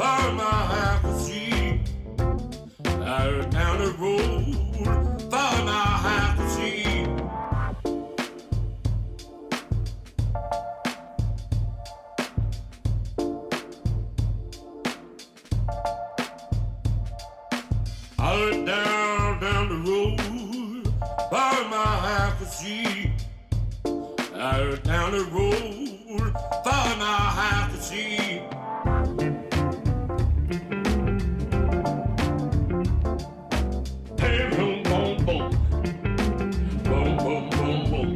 for my half a seat. Out down the road for my half a seat. Out down the road for my half a seat. Out down the road for my half a seat. Hey, boom, boom, boom. Boom, boom, boom, boom.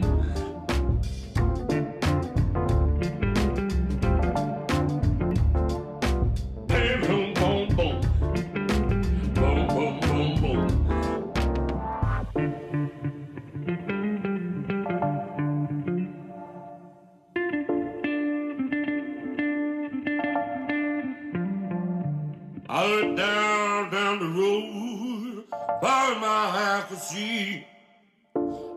Hey, boom, boom, boom. Boom, boom, boom, boom. Out down the road for my half a seat.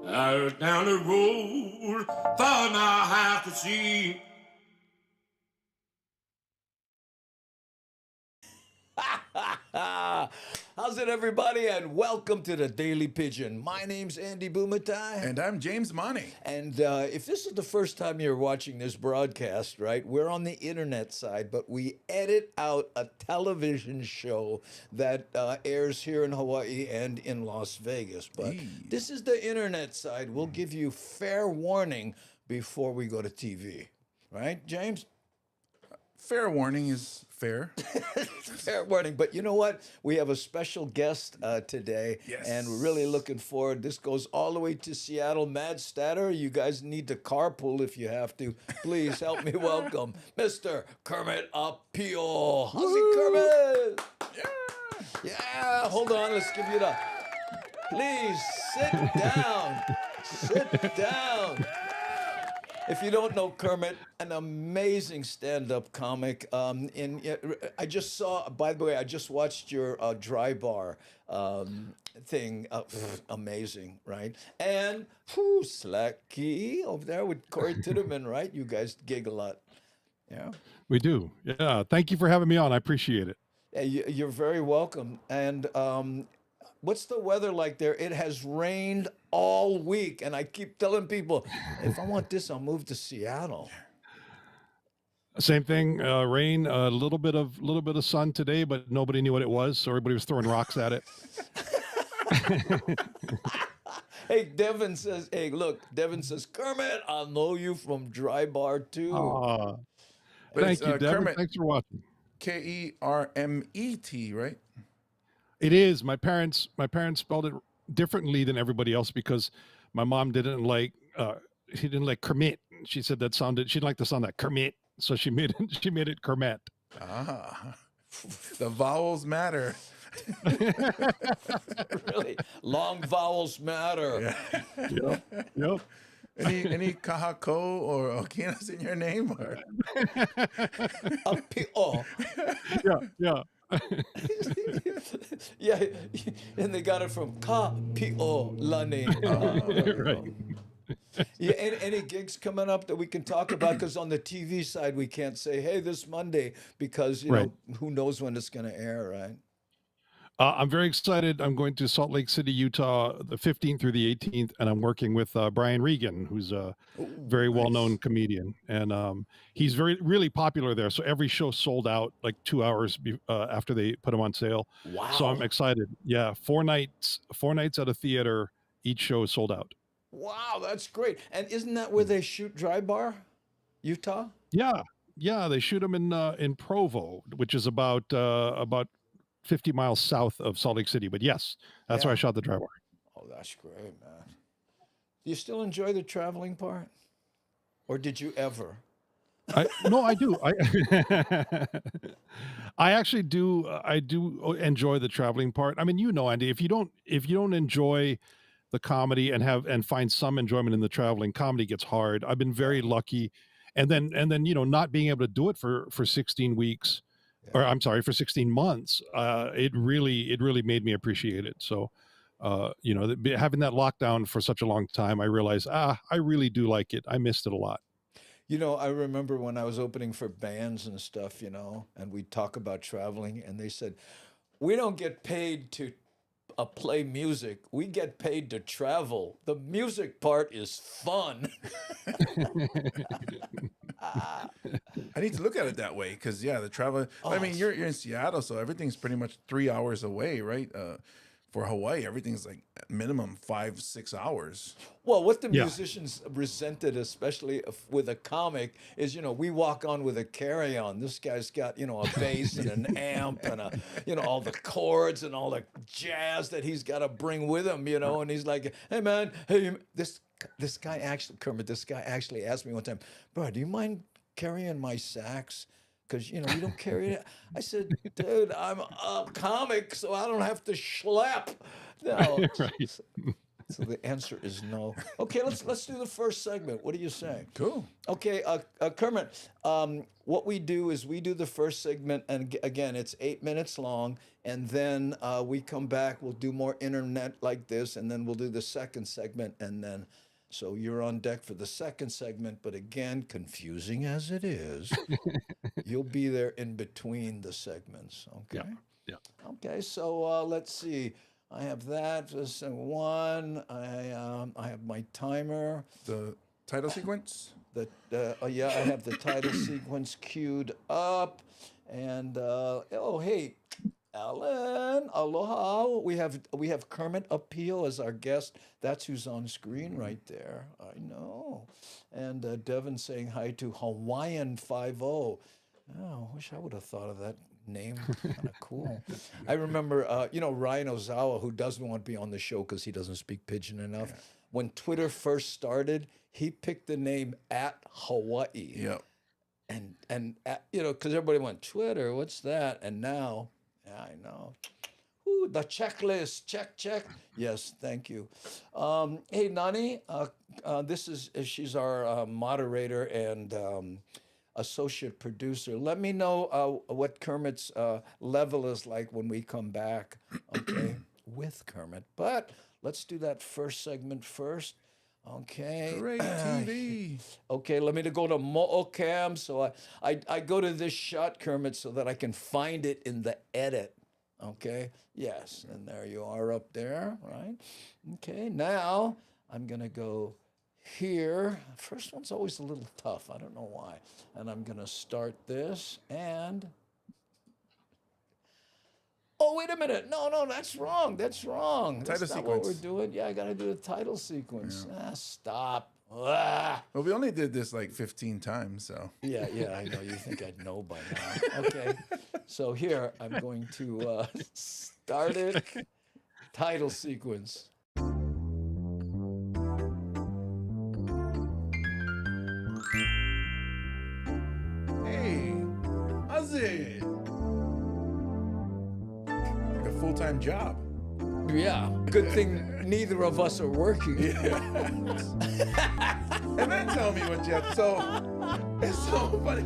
Out down the road for my half a seat. How's it, everybody? And welcome to the Daily Pidgin. My name's Andy Bumatai. And I'm James Money. And if this is the first time you're watching this broadcast, right, we're on the internet side, but we edit out a television show that airs here in Hawaii and in Las Vegas. But this is the internet side. We'll give you fair warning before we go to TV. Right, James? Fair warning is fair. Fair warning. But you know what? We have a special guest today, Yes. and we're really looking forward. This goes all the way to Seattle. Mad Statter, you guys need to carpool if you have to. Please help me welcome Mr. Kermet Apio. How's it, Kermet? Yeah. Hold on. Let's give you the... Please sit down. Sit down. If you don't know Kermit, an amazing stand-up comic. I just saw, by the way, I just watched your dry bar thing. Amazing, right? And Slacky over there with Corey Titterman, right? You guys gig a lot. Yeah. We do. Yeah. Thank you for having me on. I appreciate it. Yeah, you're very welcome. And what's the weather like there? It has rained all week, and I keep telling people, if I want this, I'll move to Seattle. Same thing. Rain. A little bit of sun today, but nobody knew what it was, so everybody was throwing rocks at it. Hey, Devin says, hey, look, Devin says, Kermit, I know you from Dry Bar too. But Thank it's, you, Devin. Kermet, Thanks for watching. Kermet, right? It is. My parents spelled it differently than everybody else because my mom didn't like she didn't like Kermit. She said that sounded, she didn't like the sound that Kermit, so she made it Kermet. Ah, the vowels matter. Really? Long vowels matter. Yeah. Yep. Any kahako or okinas in your name? Or? Apio. Yeah. Yeah, and they got it from Ka-Pio Lani. Right. Yeah, any gigs coming up that we can talk about? Because on the TV side, we can't say, hey, this Monday, because, you know, who knows when it's going to air, right? I'm very excited. I'm going to Salt Lake City, Utah, the 15th through the 18th, and I'm working with Brian Regan, who's a very well-known comedian, and he's really popular there. So every show sold out like 2 hours after they put him on sale. Wow. So I'm excited. Yeah, 4 nights at a theater. Each show is sold out. Wow, that's great. And isn't that where they shoot Dry Bar, Utah? Yeah. They shoot them in Provo, which is about 50 miles south of Salt Lake City. But yes, that's where I shot the Dry Bar. Oh, that's great, man. Do you still enjoy the traveling part? Or did you ever? No, I do. I actually do. I do enjoy the traveling part. I mean, you know, Andy, if you don't enjoy the comedy and find some enjoyment in the traveling, comedy gets hard. I've been very lucky. And then, you know, not being able to do it for 16 weeks, or I'm sorry, for 16 months, it really made me appreciate it. So, you know, having that lockdown for such a long time, I realized, I really do like it. I missed it a lot. You know, I remember when I was opening for bands and stuff, you know, and we'd talk about traveling, and they said, we don't get paid to play music. We get paid to travel. The music part is fun. I need to look at it that way because yeah, the travel. I mean, you're in Seattle, so everything's pretty much 3 hours away, right? For Hawaii, everything's like at minimum 5-6 hours. Well, what the Yeah. musicians resented, especially with a comic, is, you know, we walk on with a carry-on. This guy's got, you know, a bass and an amp and a, you know, all the chords and all the jazz that he's got to bring with him, you know. And he's like, hey man, hey, this guy actually, Kermit, this guy actually asked me one time, bro, do you mind carrying my sax? Because, you know, you don't carry it. I said, dude, I'm a comic, so I don't have to schlep. No. Right. So the answer is no. Okay, let's do the first segment. What do you say? Cool. Okay, Kermit, what we do is we do the first segment, and again, it's 8 minutes long, and then we come back, we'll do more internet like this, and then we'll do the second segment, and then, so you're on deck for the second segment, but again, confusing as it is, you'll be there in between the segments, okay? Yeah. Okay, so let's see. I have that. Just one. I have my timer. The title sequence. Yeah, I have the title sequence queued up, and oh hey, Alan, aloha. We have Kermet Apio as our guest. That's who's on screen right there. I know, and Devin saying hi to Hawaiian 50. Oh, I wish I would have thought of that name. Kind of cool. I remember, you know, Ryan Ozawa, who doesn't want to be on the show because he doesn't speak Pidgin enough. When Twitter first started, he picked the name @Hawaii. Yep. And you know, because everybody went, Twitter, what's that? And now, yeah, I know. Ooh, the checklist, check. Yes, thank you. Hey, Nani, she's our moderator and associate producer. Let me know what Kermit's level is like when we come back, okay, with Kermit. But let's do that first segment first. Okay. Great TV. Okay, let me go to Mo'ocam. So I go to this shot, Kermit, so that I can find it in the edit. Okay, yes, and there you are up there, right? Okay, now I'm gonna go here. First one's always a little tough. I don't know why. And I'm gonna start this and. Oh, wait a minute. No, that's wrong. That's not sequence. what we're doing. Yeah, I gotta do the title sequence. Stop. Ah. Well, we only did this like 15 times, so. Yeah, I know. You think I'd know by now. Okay. So here, I'm going to start it. Title sequence. Hey, how's it? Like a full-time job. Yeah. Good thing neither of us are working. And then tell me what you have. So, it's so funny.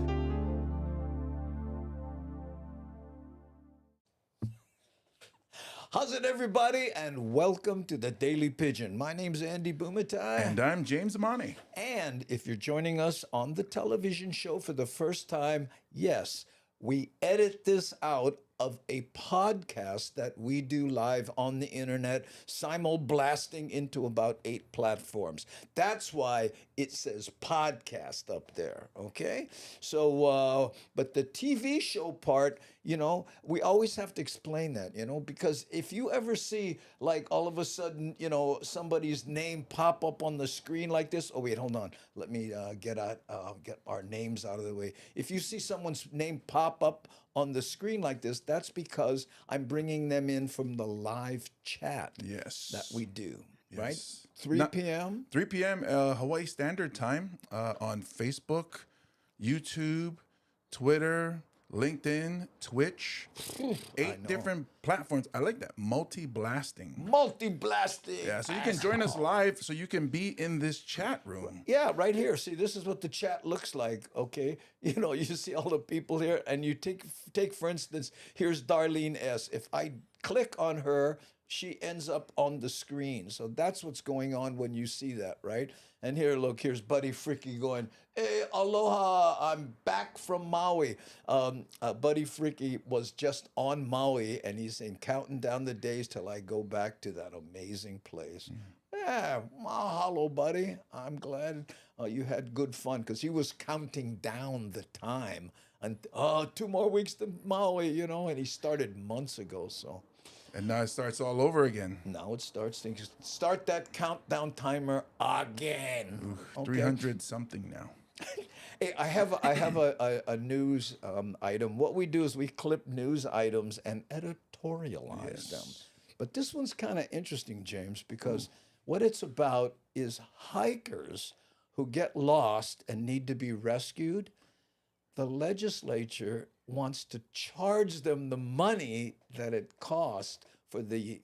How's it, everybody? And welcome to the Daily Pigeon. My name's Andy Bumatai. And I'm James Amani. And if you're joining us on the television show for the first time, yes, we edit this out of a podcast that we do live on the internet, simul-blasting into about 8 platforms. That's why it says podcast up there, okay? So, but the TV show part, you know, we always have to explain that, you know, because if you ever see, like, all of a sudden, you know, somebody's name pop up on the screen like this. Oh, wait, hold on. Let me get our names out of the way. If you see someone's name pop up on the screen like this, that's because I'm bringing them in from the live chat that we do, right? 3 p.m.? 3 p.m. Hawaii Standard Time on Facebook, YouTube, Twitter, LinkedIn, Twitch, 8 different platforms. I like that. Multi-blasting. Multi-blasting. Yeah, so you can join us live so you can be in this chat room. Yeah, right here. See, this is what the chat looks like, okay? You know, you see all the people here, and you take for instance, here's Darlene S. If I click on her, she ends up on the screen. So that's what's going on when you see that, right? And here, look, here's Buddy Freaky going, "Hey, aloha, I'm back from Maui." Buddy Freaky was just on Maui, and he's saying, counting down the days till I go back to that amazing place. Yeah, mahalo, buddy. I'm glad you had good fun, because he was counting down the time. And 2 more weeks to Maui, you know, and he started months ago, so. And now it starts all over again. Now it starts. Start that countdown timer again. Okay. 300 something now. Hey, I have a news item. What we do is we clip news items and editorialize them. But this one's kind of interesting, James, because what it's about is hikers who get lost and need to be rescued. The legislature wants to charge them the money that it cost for the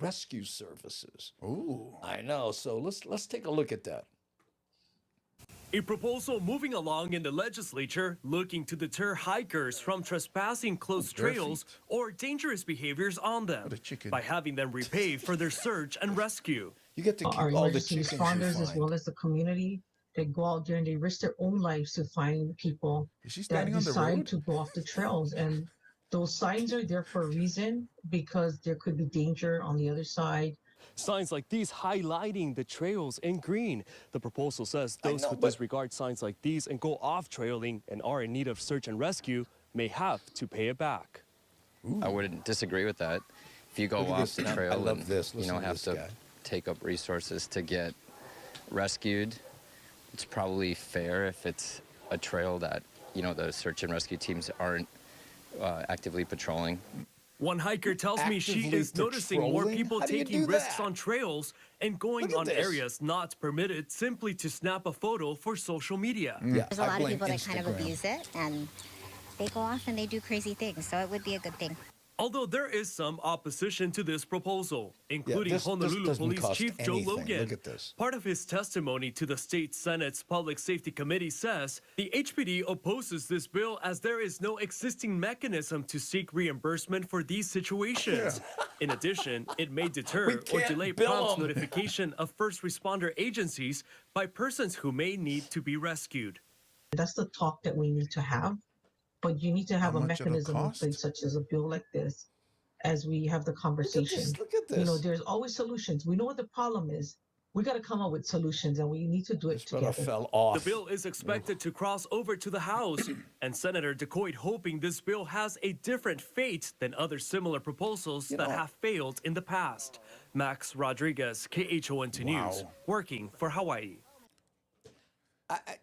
rescue services. Ooh. I know. So let's take a look at that. A proposal moving along in the legislature looking to deter hikers from trespassing closed trails or dangerous behaviors on them What a chicken. by having them repay for their search and rescue. You get to keep Our all the emergency chickens you responders, as find. well as the community, they go out there and they risk their own lives to find people Is she that standing on the decide road? to go off the trails. And those signs are there for a reason, because there could be danger on the other side. Signs like these highlighting the trails in green. The proposal says those know, who but- disregard signs like these and go off trailing and are in need of search and rescue may have to pay it back. I wouldn't disagree with that. If you go Look at off this. the I trail love and this. you Listen know to have this to guy. take up resources to get rescued, it's probably fair if it's a trail that the search and rescue teams aren't actively patrolling. One hiker tells me she Actively is noticing more patrolling? people How do you taking do risks that? on trails and going Look at on this. areas not permitted simply to snap a photo for social media. Yeah, There's a I lot of blame people that kind of Instagram. abuse it, and they go off and they do crazy things. So it would be a good thing. Although there is some opposition to this proposal, including this Honolulu doesn't Police cost Chief Joe anything. Logan. Look at this. Part of his testimony to the state Senate's Public Safety Committee says the HPD opposes this bill as there is no existing mechanism to seek reimbursement for these situations. In addition, it may deter We or can't delay bill prompt 'em. notification of first responder agencies by persons who may need to be rescued. That's the talk that we need to have. But you need to have How a much it'll mechanism in cost? place, such as a bill like this, as we have the Look at conversation. this. Look at this. You know, there's always solutions. We know what the problem is. We got to come up with solutions, and we need to do it This fella together. fell off. The bill is expected to cross over to the House, and Senator DeCoite hoping this bill has a different fate than other similar proposals that have failed in the past. Max Rodriguez, KHON2 News, Wow. working for Hawaii.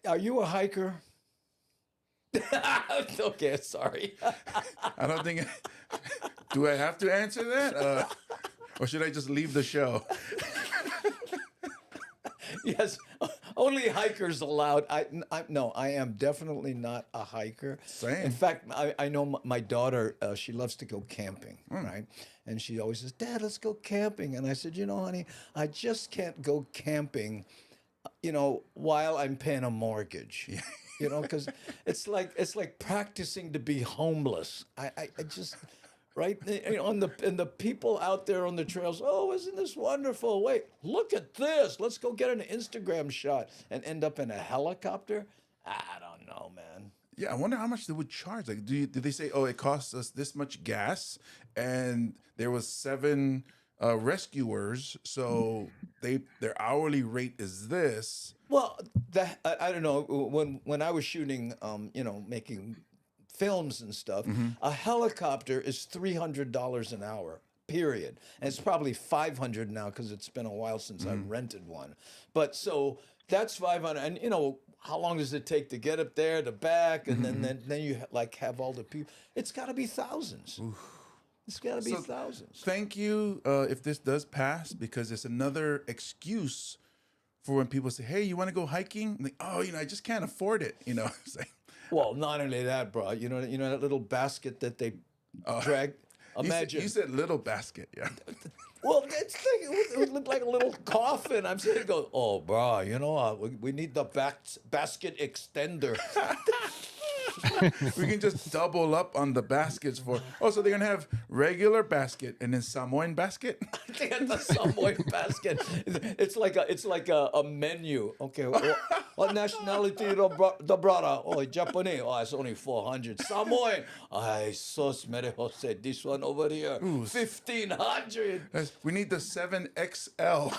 Are you a hiker? Okay, sorry. I don't think. Do I have to answer that? Or should I just leave the show? Yes, only hikers allowed. No, I am definitely not a hiker. Same. In fact, I know my daughter, she loves to go camping, right? And she always says, "Dad, let's go camping." And I said, honey, I just can't go camping, while I'm paying a mortgage. Because it's like practicing to be homeless. I just. Right, and the people out there on the trails. Oh, isn't this wonderful? Wait, look at this. Let's go get an Instagram shot and end up in a helicopter. I don't know, man. Yeah, I wonder how much they would charge. Like, did they say, oh, it costs us this much gas, and there was 7 rescuers, so their hourly rate is this. Well, I don't know. When I was shooting, making films and stuff, a helicopter is $300 an hour, period. And it's probably $500 now because it's been a while since I rented one. But so that's $500, and how long does it take to get up there, to back, and then you have all the people? It's got to be thousands. It's got to be So, thousands. Thank you if this does pass, because it's another excuse for when people say, hey, you want to go hiking? And I just can't afford it. It's like, Well, not only that, bro. You know that little basket that they drag. Imagine. You said little basket, yeah. Well, it would look like a little coffin. I'm sitting there going, oh, bro, we need the basket extender. We can just double up on the baskets for. Oh, so they're gonna have regular basket and then Samoan basket. They got the Samoan basket. It's like a menu. Okay, what nationality the brother? Oh, Japanese. Oh, it's only 400. Samoan. Ay, sos mere Jose. This one over here, 1,500. We need the 7XL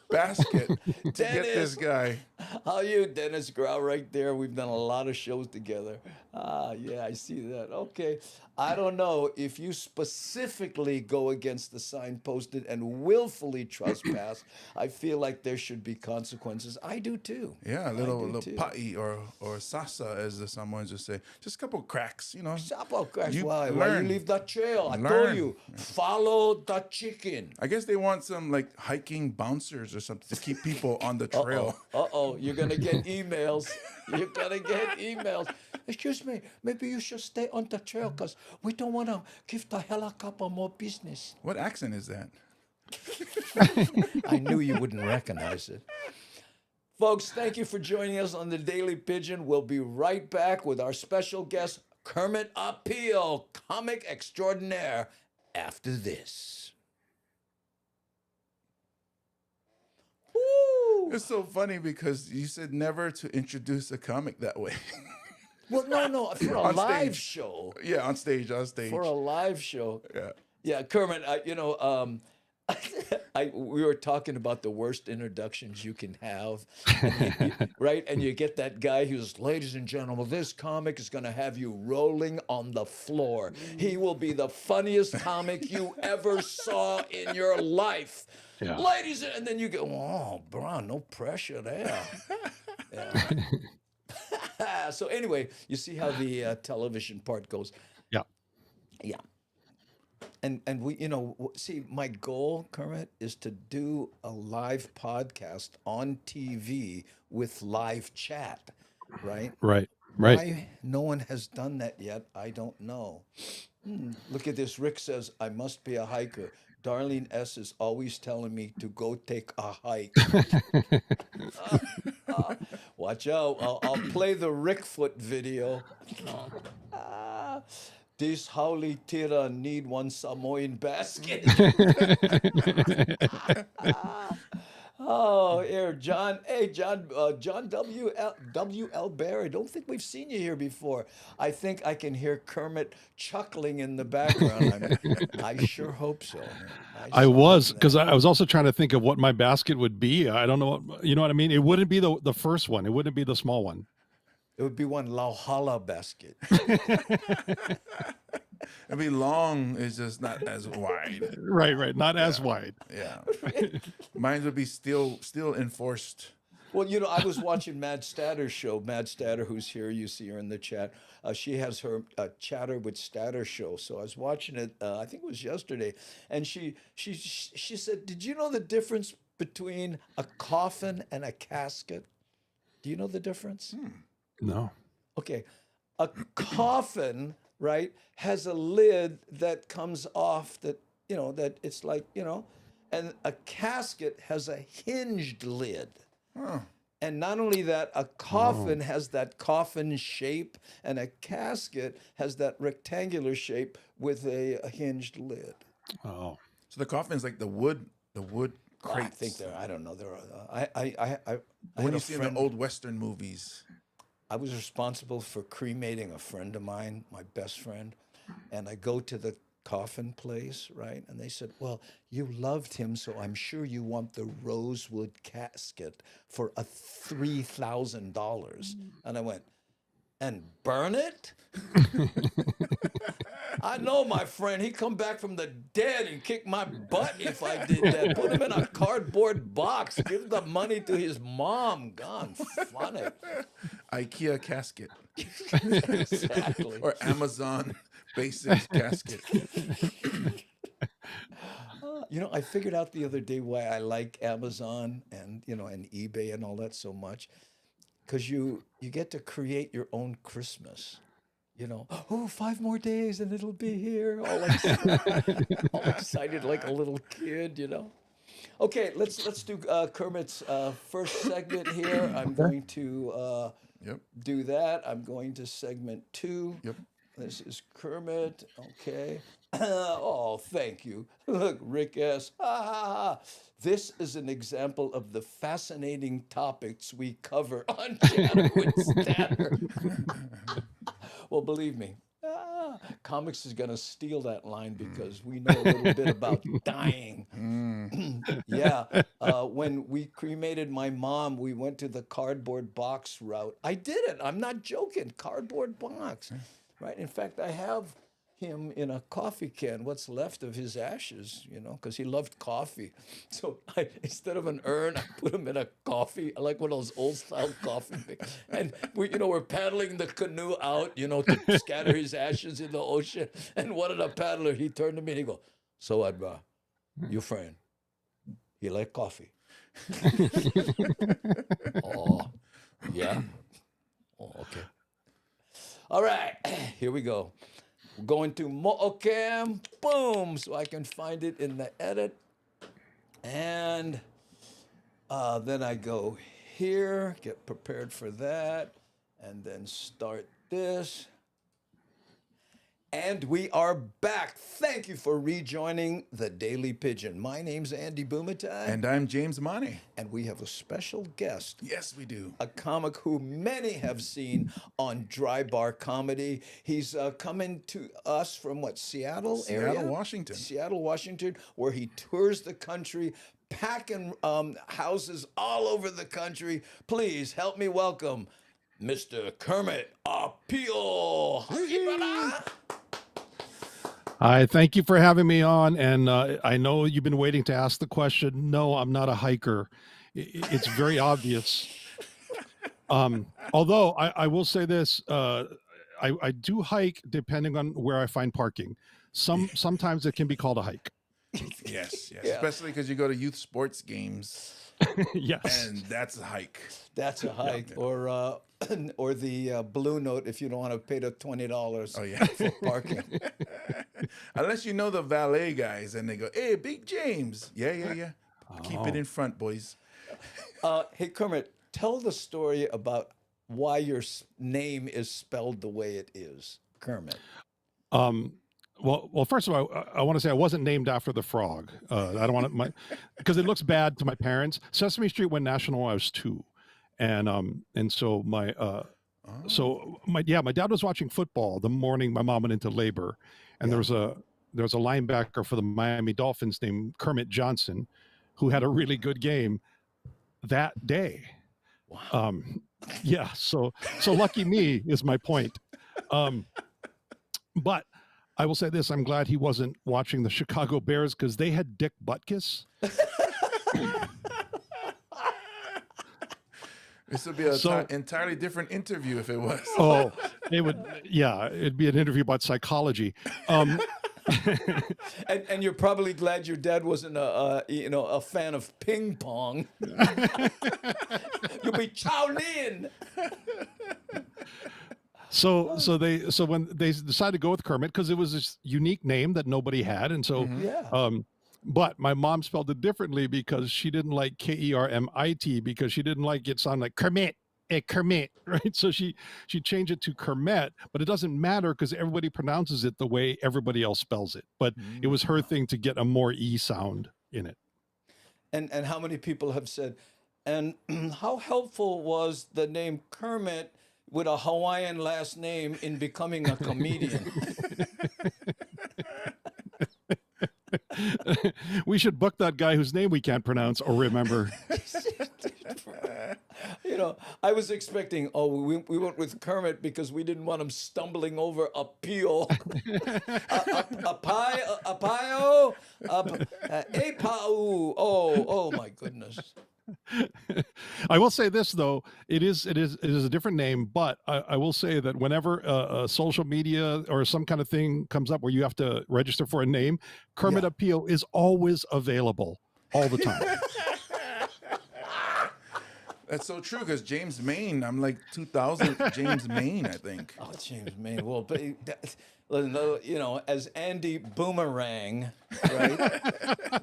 basket to get this guy. How you, Dennis Grau, right there? We've done a lot of shows together. Yeah, I see that. Okay. I don't know if you specifically go against the sign posted and willfully trespass. I feel like there should be consequences. I do too. Yeah, a I little do too. pa'i or sasa, as the Samoans would say. Just a couple cracks, you know. Couple cracks. You Why you learn. leave the trail? I told Learn. you, follow the chicken. I guess they want some like hiking bouncers or something to keep people on the trail. Uh-oh, you're going to get emails. You're going to get emails. Excuse me, maybe you should stay on the trail because we don't want to give the helicopter more business. What accent is that? I knew you wouldn't recognize it. Folks, thank you for joining us on the Daily Pigeon. We'll be right back with our special guest, Kermet Apio, comic extraordinaire, after this. Woo! It's so funny because you said never to introduce a comic that way. Well, no, for a On live stage. show. Yeah, on stage. For a live show. Yeah. Yeah, Kermit, we were talking about the worst introductions you can have, right? And you get that guy who's, ladies and gentlemen, this comic is going to have you rolling on the floor. He will be the funniest comic you ever saw in your life. Yeah. Ladies, and then you go, oh, bro, no pressure there. Yeah. So anyway, you see how the television part goes. Yeah. Yeah. And we, see, my goal, Kermit, is to do a live podcast on TV with live chat, right? Right. Why no one has done that yet, I don't know. Look at this. Rick says, I must be a hiker. Darlene S. is always telling me to go take a hike. Watch out. I'll play the Rickfoot video. This Howley Tira need one Samoan basket. Oh, here, John. Hey, John W.L. Barry. Don't think we've seen you here before. I think I can hear Kermit chuckling in the background. I sure hope so. I was, because I was also trying to think of what my basket would be. I don't know what, you know what I mean? It wouldn't be the first one. It wouldn't be the small one. It would be one Lauhala basket. It'd be long, it's just not as wide. Right. Not as wide. Yeah. Mine would be still enforced. Well, I was watching Mad Statter's show. Mad Statter, who's here, you see her in the chat. She has her Chatter with Statter show. So I was watching it, I think it was yesterday. And she said, did you know the difference between a coffin and a casket? Do you know the difference? No. Okay. A coffin, right, has a lid that comes off that it's like, and a casket has a hinged lid. And not only that, a coffin has that coffin shape, and a casket has that rectangular shape with a hinged lid. Oh. So the coffin is like the wood crates. I think I don't know. I When you see in the old Western movies. I was responsible for cremating a friend of mine, my best friend, and I go to the coffin place, right? And they said, well, you loved him, so I'm sure you want the rosewood casket for $3,000. And I went, and burn it? I know my friend. He'd come back from the dead and kick my butt if I did that. Put him in a cardboard box. Give the money to his mom. Gone. Funny. IKEA casket. Exactly. Or Amazon basics casket. I figured out the other day why I like Amazon and eBay and all that so much. Because you get to create your own Christmas. 5 more days and it'll be here. All excited like a little kid, Okay, let's do Kermit's first segment here. I'm going to Yep. do that. I'm going to segment 2. Yep. This is Kermit. Okay. Oh, thank you. Look, Rick S. Ha, ha, ha. This is an example of the fascinating topics we cover on Chatter with Statter. Well, believe me, comics is going to steal that line because we know a little bit about dying. Yeah. When we cremated my mom, we went to the cardboard box route. I did it. I'm not joking. Cardboard box. Right. In fact, I have him in a coffee can, what's left of his ashes, because he loved coffee. So instead of an urn, I put him in a coffee. I like one of those old style coffee things. And we're paddling the canoe out, to scatter his ashes in the ocean. And one of the paddlers, he turned to me and he goes, "So, Adra, your friend, he like coffee?" Oh, yeah. Oh, okay. All right, here we go. We're going to Mo'ocam, boom, so I can find it in the edit. And then I go here, get prepared for that, and then start this. And we are back. Thank you for rejoining the Daily Pigeon. My name's Andy Bumatai. And I'm James Money. And we have a special guest. Yes, we do. A comic who many have seen on Dry Bar Comedy. He's coming to us from Seattle area? Seattle, Washington. Seattle, Washington, where he tours the country, packing houses all over the country. Please help me welcome Mr. Kermet Apio. Hi, thank you for having me on. And I know you've been waiting to ask the question. No, I'm not a hiker. It's very obvious. Although I will say this, I do hike depending on where I find parking. Sometimes it can be called a hike. Yes. Yeah. Especially because you go to youth sports games. Yes. And that's a hike. That's a hike. Yeah. Or the Blue Note if you don't want to pay the $20 for parking. Unless you know the valet guys and they go, "Hey, Big James." Yeah. Keep it in front, boys. Hey, Kermit, tell the story about why your name is spelled the way it is, Kermit. Well, first of all, I want to say I wasn't named after the frog. I don't want to, because it looks bad to my parents. Sesame Street went national when I was 2, and so my dad was watching football the morning my mom went into labor, and there was a linebacker for the Miami Dolphins named Kermit Johnson, who had a really good game that day. Wow. So lucky me is my point. But I will say this, I'm glad he wasn't watching the Chicago Bears because they had Dick Butkus. This would be an entirely different interview if it was. Oh, it'd be an interview about psychology. And you're probably glad your dad wasn't a fan of ping pong. You'll be Chow Lin. So when they decided to go with Kermit, because it was this unique name that nobody had, and so but my mom spelled it differently because she didn't like Kermit, because she didn't like it sound like Kermit, Kermit, right? So she changed it to Kermet, but it doesn't matter because everybody pronounces it the way everybody else spells it. But it was her thing to get a more E sound in it. And how many people have said, and how helpful was the name Kermit with a Hawaiian last name in becoming a comedian? We should book that guy whose name we can't pronounce or remember. I was expecting, we went with Kermit because we didn't want him stumbling over Apio. Apio, Apau. Oh my goodness. I will say this though, it is a different name, but I will say that whenever social media or some kind of thing comes up where you have to register for a name, Kermit Apio is always available all the time. That's so true because James Maine, I'm like 2000 James Maine, I think. Oh, James Maine. Well, but as Andy Boomerang, right?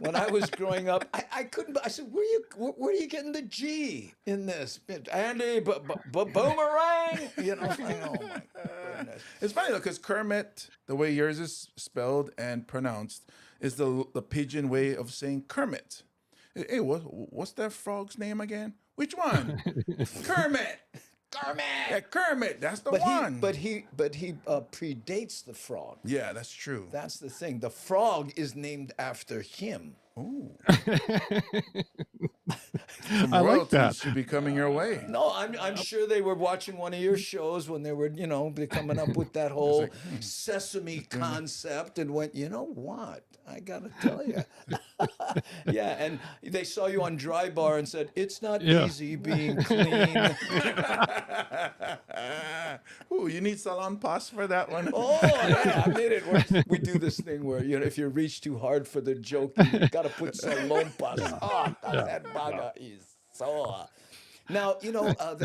When I was growing up, I couldn't. I said, where are you getting the G in this? Andy Boomerang. Oh my goodness. It's funny though, because Kermit, the way yours is spelled and pronounced, is the Pidgin way of saying Kermit. Hey, what's that frog's name again? Which one? Kermit. Kermit. Yeah, Kermit. That's the one. But he predates the frog. Yeah, that's true. That's the thing. The frog is named after him. Ooh. I like that. Should be coming your way. No, I'm sure they were watching one of your shows when they were, they're coming up with that whole sesame concept and went, you know what? I gotta tell you. Yeah, and they saw you on Dry Bar and said, it's not easy being clean. Ooh, you need salon pass for that one. Oh, yeah, I made it work. We do this thing where, if you reach too hard for the joke, you got to put salon pass. Oh, that baga is so. Now,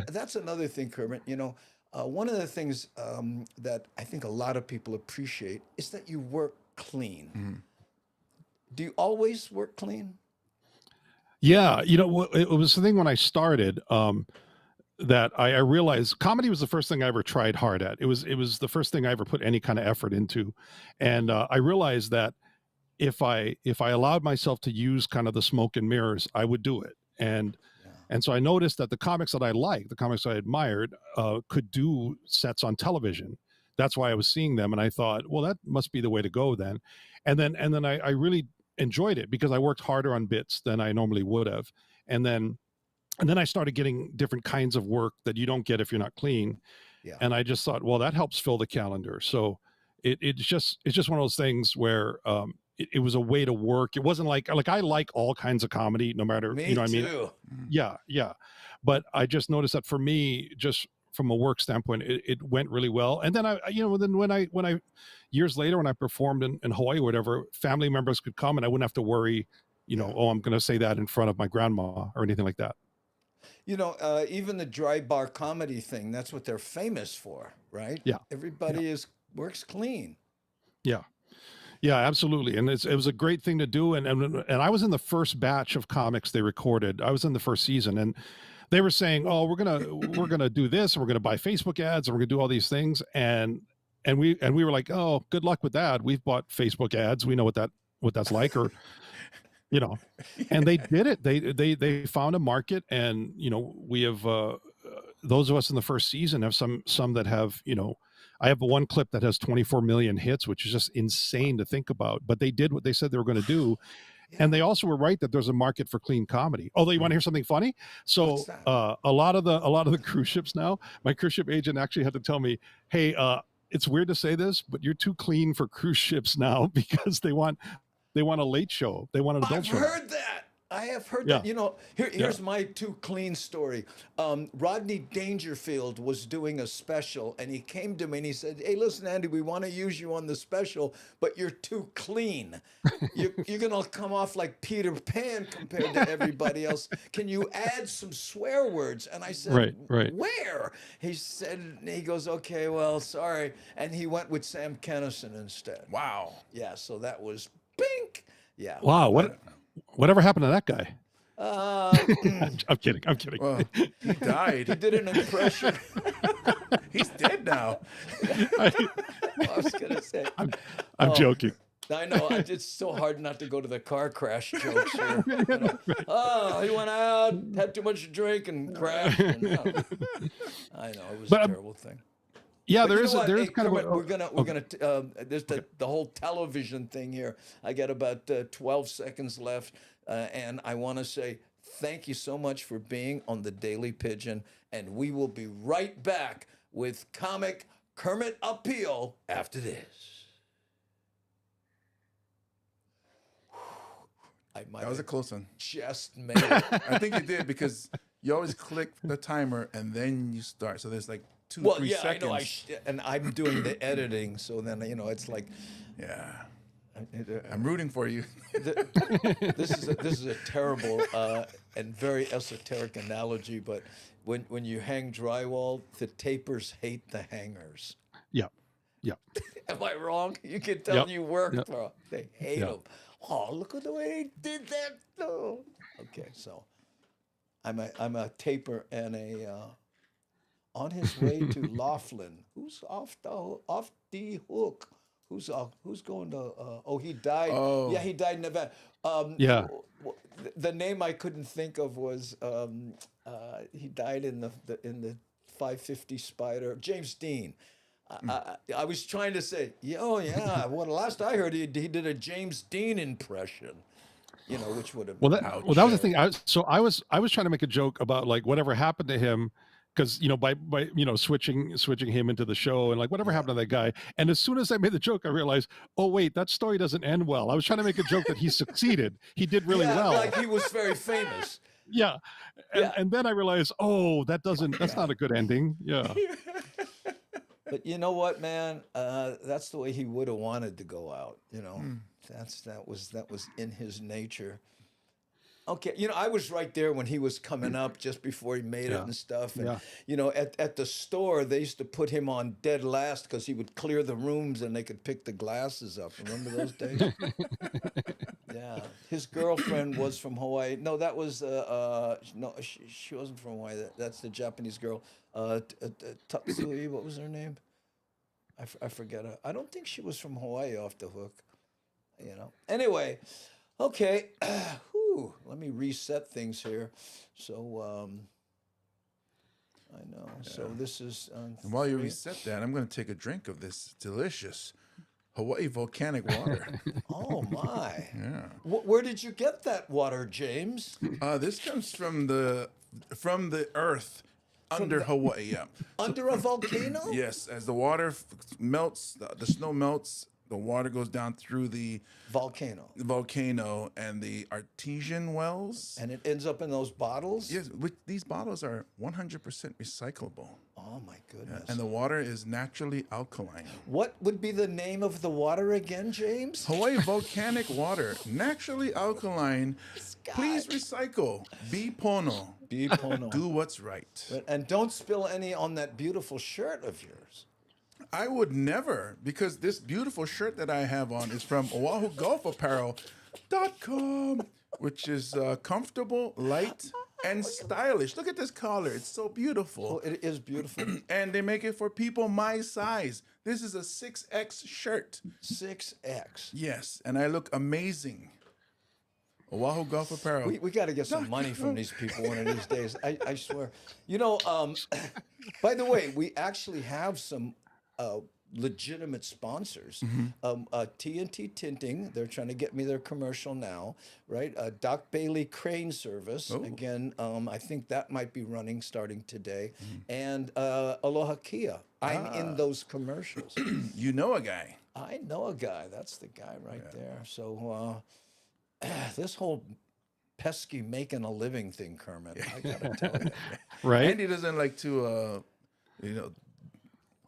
that's another thing, Kermit. One of the things that I think a lot of people appreciate is that you work clean. Mm-hmm. Do you always work clean? Yeah, it was the thing when I started that I realized comedy was the first thing I ever tried hard at. It was the first thing I ever put any kind of effort into, and I realized that if I allowed myself to use kind of the smoke and mirrors, I would do it. And so I noticed that the comics that I liked, the comics I admired, could do sets on television. That's why I was seeing them, and I thought, well, that must be the way to go then. And then I really enjoyed it because I worked harder on bits than I normally would have. And then I started getting different kinds of work that you don't get if you're not clean. Yeah. And I just thought, well, that helps fill the calendar. So it's just one of those things where it was a way to work. It wasn't like I like all kinds of comedy, no matter, me what I mean? Too. Yeah. But I just noticed that for me, just from a work standpoint, it went really well. And then when I years later, when I performed in Hawaii or whatever, family members could come and I wouldn't have to worry, oh, I'm going to say that in front of my grandma or anything like that. Even the Dry Bar comedy thing, that's what they're famous for, right? Yeah. Everybody works clean. Yeah. Yeah, absolutely. And it was a great thing to do. And I was in the first batch of comics they recorded. I was in the first season, and they were saying, oh, we're gonna do this, and we're gonna buy Facebook ads, and we're gonna do all these things. And we were like, oh, good luck with that. We've bought Facebook ads. We know what that's like, or and they did it. They found a market, and we have those of us in the first season have some that have, I have one clip that has 24 million hits, which is just insane to think about. But they did what they said they were going to do. Yeah. And they also were right that there's a market for clean comedy. Although, you want to hear something funny? So a lot of the cruise ships now, my cruise ship agent actually had to tell me, hey, it's weird to say this, but you're too clean for cruise ships now, because they want a late show. They want an adult show. I've heard that. I have heard that. Here's my too clean story. Rodney Dangerfield was doing a special, and he came to me and he said, hey, listen, Andy, we want to use you on the special, but you're too clean. You're going to come off like Peter Pan compared to everybody else. Can you add some swear words? And I said, right. Where? He goes, okay, well, sorry. And he went with Sam Kinison instead. Wow. Yeah, so that was bink. Yeah. Wow. Whatever happened to that guy? I'm kidding. Well, he died. He did an impression. He's dead now. I was gonna say. I'm joking. I know. It's so hard not to go to the car crash jokes here. Oh, he went out, had too much to drink, and crashed. I know it was a terrible thing. Yeah, there is kind of we're gonna there's the whole television thing here. I got about 12 seconds left, and I want to say thank you so much for being on the Daily Pidgin, and we will be right back with comic Kermet Apio after this. That was a close one. Just made it. I think you did, because you always click the timer and then you start. So there's like 2-3 seconds. I know. And I'm doing the editing, so then it's like, yeah. I'm rooting for you. This is a terrible and very esoteric analogy, but when you hang drywall, the tapers hate the hangers. Yeah. Yeah. Am I wrong? You can tell Yep. you work Yep. for they hate Yep. them. Oh, look at the way they did that. Oh. Okay, so I'm a taper and a on his way to Laughlin. Who's off the hook? Who's going to? Oh, he died. Oh. Yeah, he died in Nevada. Yeah. The name I couldn't think of was he died in the 550 Spider. James Dean. I was trying to say, yeah. Well, last I heard, he did a James Dean impression. Which would have. Well, that was the thing. I was trying to make a joke about like whatever happened to him, because by switching him into the show and like whatever happened to that guy. And as soon as I made the joke, I realized, oh wait, that story doesn't end well. I was trying to make a joke that he succeeded. He did really well. Like he was very famous. Yeah. And then I realized, oh, that's not a good ending. Yeah. But you know what, man? That's the way he would have wanted to go out. That was in his nature. Okay, I was right there when he was coming up, just before he made it and stuff. And at the store, they used to put him on dead last because he would clear the rooms and they could pick the glasses up. Remember those days? Yeah, his girlfriend was from Hawaii. No, that was no, she wasn't from Hawaii. That's the Japanese girl. Tatsui, what was her name? I forget her. I don't think she was from Hawaii off the hook. Anyway, okay. Let me reset things here. So I know. So this is. And while you reset that, I'm going to take a drink of this delicious Hawaii volcanic water. Oh my! Yeah. Where did you get that water, James? This comes from the earth under Hawaii. Yeah. Under a volcano? Yes. As the water melts, the snow melts. The water goes down through the volcano and the artesian wells. And it ends up in those bottles? Yes, these bottles are 100% recyclable. Oh, my goodness. And the water is naturally alkaline. What would be the name of the water again, James? Hawaii volcanic water, naturally alkaline. Scott. Please recycle. Be pono. Be pono. Do what's right. And don't spill any on that beautiful shirt of yours. I would never, because this beautiful shirt that I have on is from OahuGolfApparel.com, which is comfortable, light, and stylish. Look at this collar. It's so beautiful. Oh, it is beautiful. And they make it for people my size. This is a 6X shirt. 6X. Yes, and I look amazing. Oahu Golf Apparel. We got to get some money from these people one of these days. I swear. By the way, we actually have some legitimate sponsors. TNT Tinting, they're trying to get me their commercial now, right? Doc Bailey Crane Service, again, I think that might be running starting today. And Aloha Kia, I'm in those commercials. You know a guy. I know a guy, that's the guy right there. So this whole pesky making a living thing, Kermit, I gotta tell you. Right? Andy doesn't like to,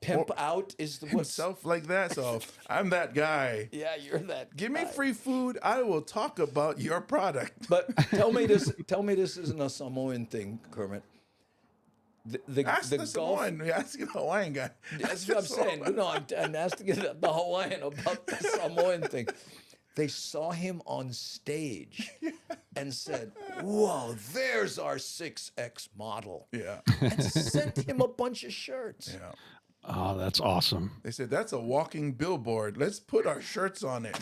Pimp out is the what's himself like that. So I'm that guy. Yeah, you're that. Give me guy. free food. I will talk about your product. But tell me this isn't a Samoan thing, Kermit. Ask the Samoan. You're asking the Hawaiian guy. That's what I'm saying. No, I'm asking the Hawaiian about the Samoan thing. They saw him on stage and said, "Whoa, there's our 6X model." Yeah. And sent him a bunch of shirts. Yeah. Oh, that's awesome. They said, that's a walking billboard. Let's put our shirts on it.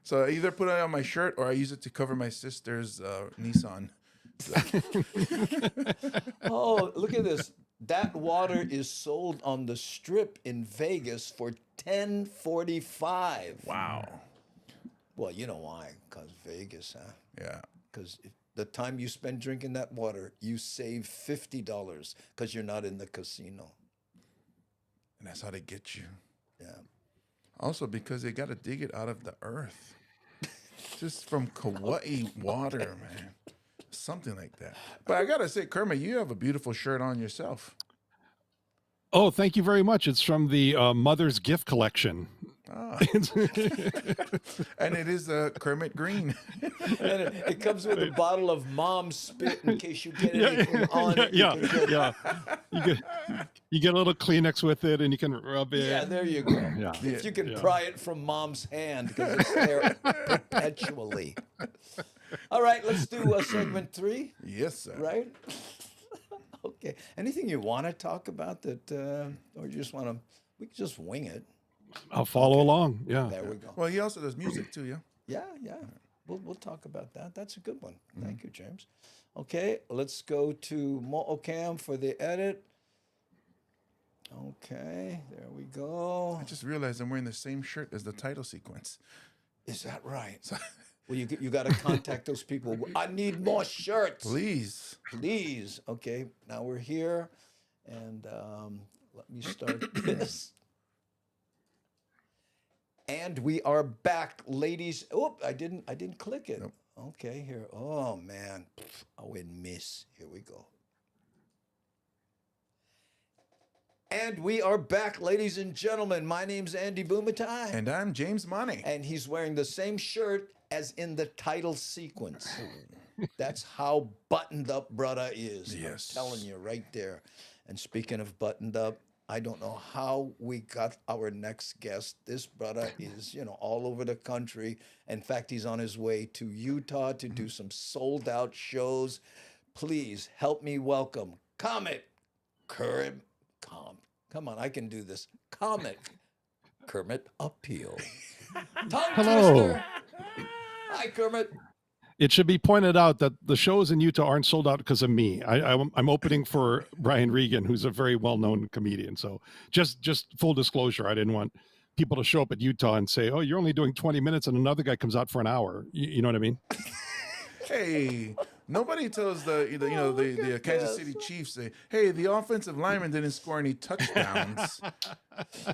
So I either put it on my shirt or I use it to cover my sister's Nissan. Oh, look at this. That water is sold on the Strip in Vegas for $10.45. Wow. Well, you know why? Because Vegas, huh? Yeah. Because the time you spend drinking that water, you save $50 because you're not in the casino. And that's how they get you. Yeah. Also because they got to dig it out of the earth. Just from Kauai water, man. Something like that. But I got to say, Kermit, you have a beautiful shirt on yourself. Oh, thank you very much. It's from the Mother's Gift Collection. Ah. And it is Kermit Green. And it comes with a bottle of Mom's spit in case you get anything on yeah, it. You can get- yeah. You get a little Kleenex with it, and you can rub it. Yeah, there you go. Yeah. If you can Yeah. pry it from Mom's hand because it's there perpetually. All right, let's do segment 3. Yes, sir. Right? Okay. Anything you want to talk about that, or you just want to? We can just wing it. I'll follow along. Yeah. There we go. Well, he also does music too, yeah? Yeah. We'll talk about that. That's a good one. Thank you, James. Okay, let's go to Mo'ocam for the edit. Okay, there we go. I just realized I'm wearing the same shirt as the title sequence. Is that right? Well, you got to contact those people. I need more shirts. Please. Please. Okay, now we're here, and let me start this. And we are back, ladies. Oh, I didn't click it. Nope. Okay, here. Oh man, I went miss. Here we go. And we are back, ladies and gentlemen. My name's Andy Bumatai. And I'm James Money. And he's wearing the same shirt as in the title sequence. That's how buttoned up brother is. Yes. I'm telling you right there. And speaking of buttoned up, I don't know how we got our next guest. This brother is, all over the country. In fact, he's on his way to Utah to do some sold out shows. Please help me welcome Kermet. Come on, I can do this. Kermet Apio. Tongue Hello. twister. Hi, Kermit. It should be pointed out that the shows in Utah aren't sold out because of me. I'm opening for Brian Regan, who's a very well-known comedian. So just full disclosure, I didn't want people to show up at Utah and say, "Oh, you're only doing 20 minutes," and another guy comes out for an hour. You know what I mean? Hey, nobody tells the Kansas City Chiefs, hey, the offensive lineman didn't score any touchdowns.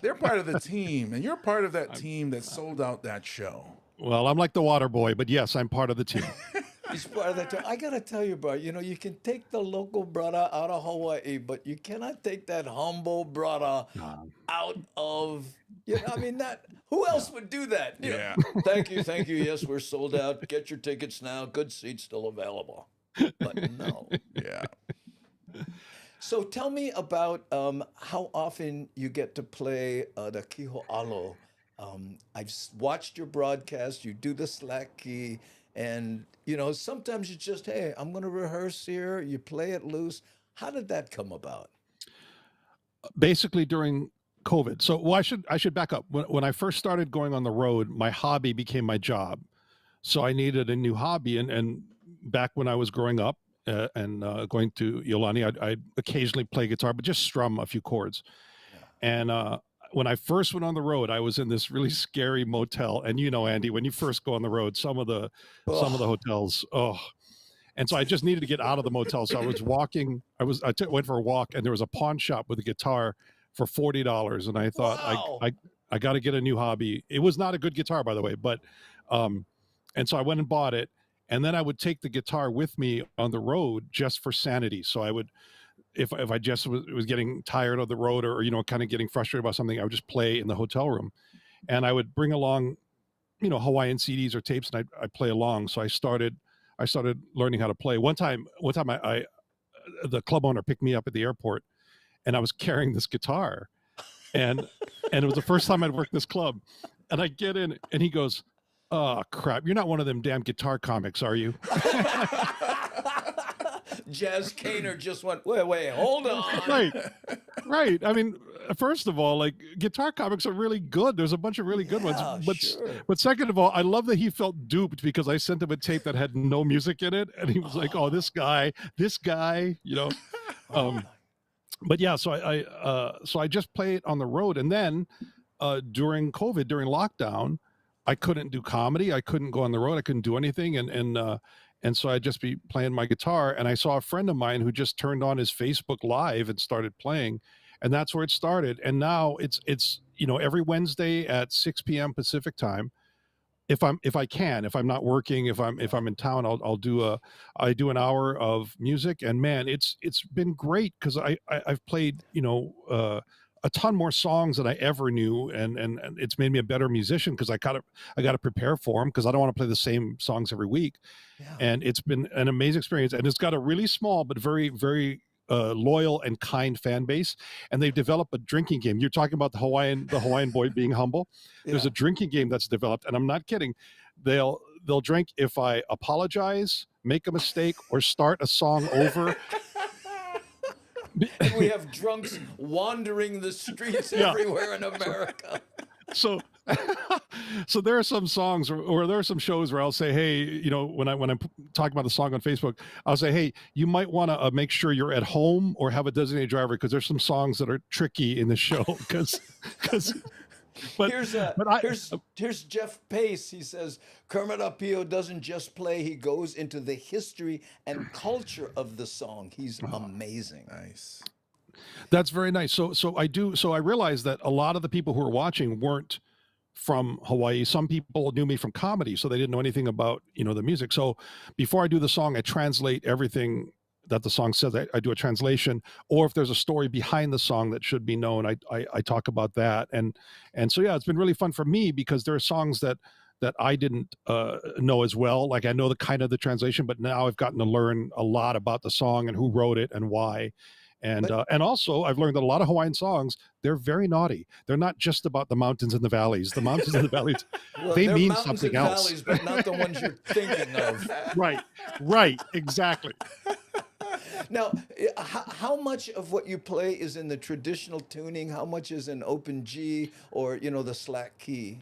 They're part of the team, and you're part of that team that sold out that show. Well, I'm like the water boy, but yes, I'm part of the team. He's part of that too. I gotta tell you, bro. You can take the local brother out of Hawaii, but you cannot take that humble brother out of. That. Who else would do that? Yeah. Thank you. Yes, we're sold out. Get your tickets now. Good seats still available. But no. Yeah. So tell me about how often you get to play the Kiho'alo. I've watched your broadcast. You do the slack key, and sometimes you just, hey, I'm going to rehearse here. You play it loose. How did that come about? Basically during COVID. So, I should back up. When I first started going on the road, my hobby became my job. So I needed a new hobby, and back when I was growing up and going to Iolani, I'd occasionally play guitar, but just strum a few chords. And when I first went on the road, I was in this really scary motel. And Andy, when you first go on the road, some of the hotels, and so I just needed to get out of the motel. So I was walking. Went for a walk, and there was a pawn shop with a guitar for $40, and I thought, wow. I got to get a new hobby. It was not a good guitar, by the way, but and so I went and bought it, and then I would take the guitar with me on the road just for sanity. So I would. If I just was getting tired of the road or kind of getting frustrated about something, I would just play in the hotel room, and I would bring along, Hawaiian CDs or tapes, and I'd play along. So I started learning how to play. One time, I the club owner picked me up at the airport, and I was carrying this guitar, and it was the first time I'd worked this club, and I get in, and he goes, "Oh crap, you're not one of them damn guitar comics, are you?" Jazz Kaner just went, wait, hold on. Right. I mean, first of all, like guitar comics are really good. There's a bunch of really good ones. But second of all, I love that he felt duped because I sent him a tape that had no music in it, and he was like, "Oh, this guy, But yeah, so I just play it on the road, and then during COVID, during lockdown, I couldn't do comedy. I couldn't go on the road. I couldn't do anything, and so I'd just be playing my guitar. And I saw a friend of mine who just turned on his Facebook Live and started playing, and that's where it started. And now it's every Wednesday at 6 p.m. Pacific time. If I'm not working, if I'm in town, I'll do an hour of music. And man, it's been great because I've played a a ton more songs than I ever knew, and it's made me a better musician because I got to prepare for them because I don't want to play the same songs every week. Yeah. And it's been an amazing experience, and it's got a really small but very very loyal and kind fan base, and they've developed a drinking game. You're talking about the Hawaiian boy being humble. There's Yeah. a drinking game that's developed, and I'm not kidding. They'll drink if I apologize, make a mistake, or start a song over. And we have drunks wandering the streets Yeah. everywhere in America. So so there are some songs or there are some shows where I'll say, hey, you know, when I'm talking about the song on Facebook, I'll say, hey, you might want to make sure you're at home or have a designated driver because there's some songs that are tricky in the show because but here's Jeff Pace. He says Kermit Apio doesn't just play; he goes into the history and culture of the song. He's amazing. Nice. that's very nice. So I realized that a lot of the people who were watching weren't from Hawaii. Some people knew me from comedy, so they didn't know anything about, you know, the music. So before I do the song, I translate everything that the song says. I do a translation, or if there's a story behind the song that should be known, I talk about that. And so yeah, it's been really fun for me because there are songs that I didn't know as well. Like I know the kind of the translation, but now I've gotten to learn a lot about the song and who wrote it and why. And also I've learned that a lot of Hawaiian songs, they're very naughty. They're not just about the mountains and the valleys. The mountains and the valleys, they they're mean mountains something and else. valleys, but not the ones you're thinking of. Right, exactly. Now, how much of what you play is in the traditional tuning? How much is in open G or, you know, the slack key?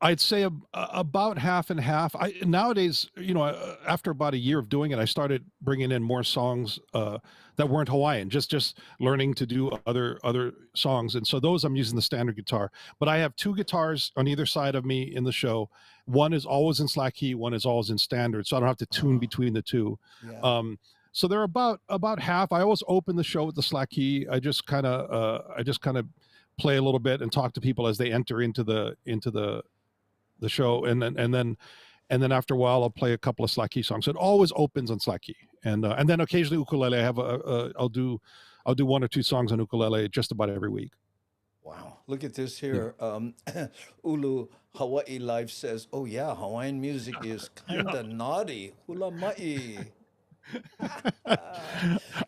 I'd say about half and half. Nowadays, you know, after about a year of doing it, I started bringing in more songs that weren't Hawaiian. Just learning to do other songs, and so those I'm using the standard guitar. But I have two guitars on either side of me in the show. One is always in slack key, one is always in standard, so I don't have to tune between the two. Yeah. So they're about half. I always open the show with the slack key. I just kind of play a little bit and talk to people as they enter into the show, and then after a while I'll play a couple of slack key songs. So it always opens on slack key, and then occasionally ukulele. I have I'll do one or two songs on ukulele just about every week. Wow, look at this here. Ulu Hawaii Live says, "Oh yeah, Hawaiian music is kind of naughty." Hula mai.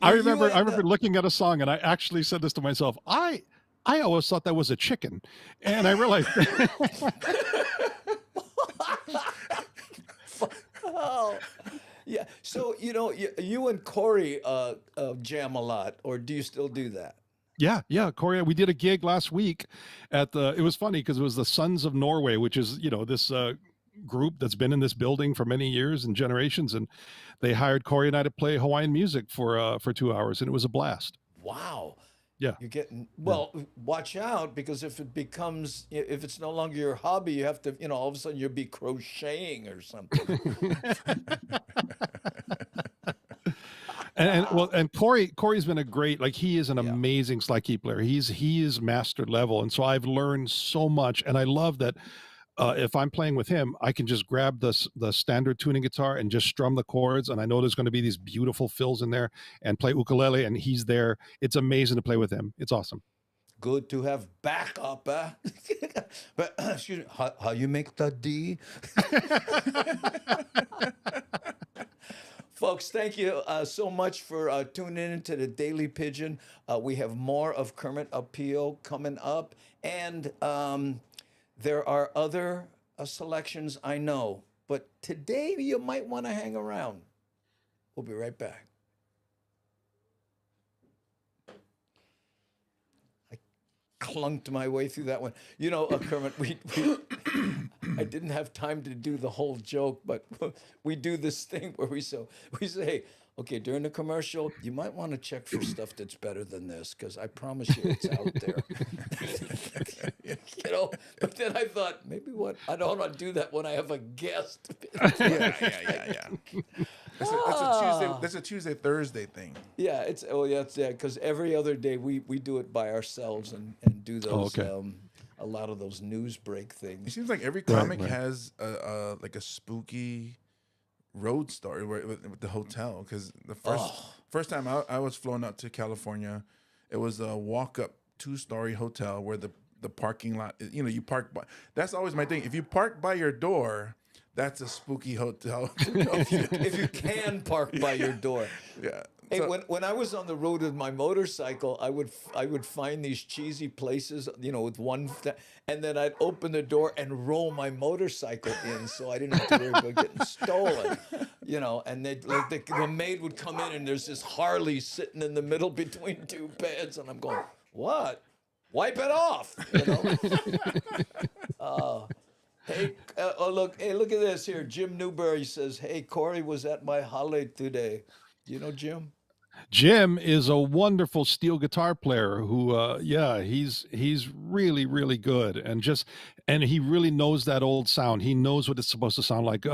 I remember looking at a song and I actually said this to myself. I always thought that was a chicken, and I realized. Oh, yeah. So, you know, you and Corey jam a lot, or do you still do that? Yeah, Corey. We did a gig last week it was funny because it was the Sons of Norway, which is, you know, this group that's been in this building for many years and generations, and they hired Corey and I to play Hawaiian music for 2 hours, and it was a blast. Wow. Yeah. You're getting, well, watch out, because if it's no longer your hobby, you have to, you know, all of a sudden you'll be crocheting or something. And Corey's been a great, like, he is an amazing slide key player. He is master level. And so I've learned so much, and I love that if I'm playing with him, I can just grab the standard tuning guitar and just strum the chords. And I know there's going to be these beautiful fills in there, and play ukulele, and he's there. It's amazing to play with him. It's awesome. Good to have backup, but excuse me, how you make the D? Folks, thank you so much for tuning in to the Daily Pigeon. We have more of Kermit Apio coming up, and there are other selections, I know, but today you might want to hang around. We'll be right back. I clunked my way through that one. You know, Kermit, I didn't have time to do the whole joke, but we do this thing where we say, okay, during the commercial, you might want to check for stuff that's better than this, because I promise you it's out there. You know, but then I thought, I don't want to do that when I have a guest. Yeah. That's a Tuesday, Thursday thing. Yeah, because every other day we do it by ourselves and do those, a lot of those news break It things. seems like every comic has a spooky road story with the hotel, because the first time I was flown out to California, It was a walk-up 2-story hotel where the parking lot, you park by. That's always my thing. If you park by your door, that's a spooky hotel. If you can park by your door. Yeah. Hey, So- when I was on the road with my motorcycle, I would find these cheesy places, with and then I'd open the door and roll my motorcycle in, so I didn't have to worry about getting stolen, And the maid would come in, and there's this Harley sitting in the middle between two beds, and I'm going, what? Wipe it off, Hey, look at this here. Jim Newberry says, "Hey, Corey was at my holiday today." Do you know Jim? Jim is a wonderful steel guitar player who, he's really, really good, and he really knows that old sound. He knows what it's supposed to sound like.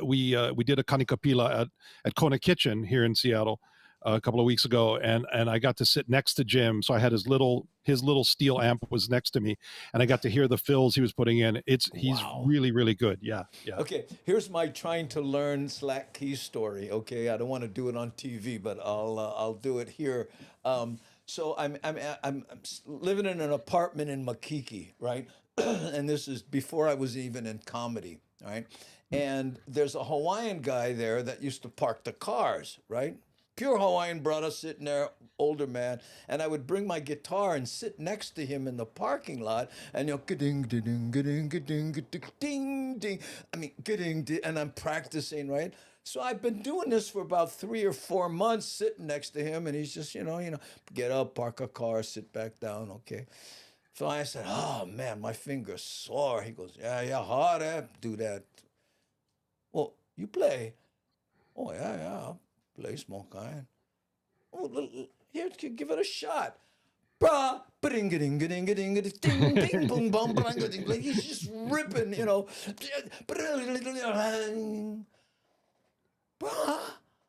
We did a kanikapila at Kona Kitchen here in Seattle a couple of weeks ago, and I got to sit next to Jim, so I had his little steel amp was next to me, and I got to hear the fills he was putting in. He's Wow. really, really good. Yeah. Okay, here's my trying to learn slack key story. Okay, I don't want to do it on TV, but I'll do it here. So I'm living in an apartment in Makiki, right? And this is before I was even in comedy, right? And there's a Hawaiian guy there that used to park the cars, right? Pure Hawaiian brother sitting there, older man, and I would bring my guitar and sit next to him in the parking lot, and ga-ding, ga-ding, ga-ding, ga-ding, ga-ding, ding, ding. I mean, ga-ding, ding, and I'm practicing, right? So I've been doing this for about 3 or 4 months, sitting next to him, and he's just, get up, park a car, sit back down, okay. So I said, oh man, my finger's sore. He goes, yeah, hard, do that. Well, you play? Oh yeah. Play small kind. Oh, here, give it a shot. Bruh, ding ding ding ding ding ding boom bum ding. He's just ripping, Bruh,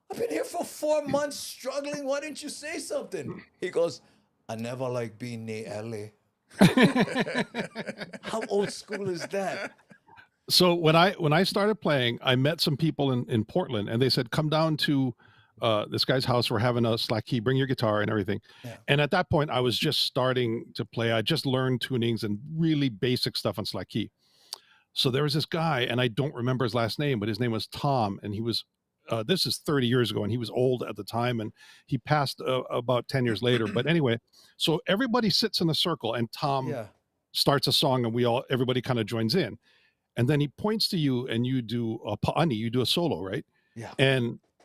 I've been here for 4 months struggling. Why didn't you say something? He goes, I never like being near LA. How old school is that? So when I started playing, I met some people in Portland, and they said, come down to this guy's house. We're having a slack key, bring your guitar and everything. Yeah. And at that point, I was just starting to play. I just learned tunings and really basic stuff on slack key. So there was this guy, and I don't remember his last name, but his name was Tom, and he was, this is 30 years ago, and he was old at the time, and he passed about 10 years later. But anyway, so everybody sits in a circle, and Tom starts a song, and everybody kind of joins in. And then he points to you, and you do a pa'ani, you do a solo, right? Yeah.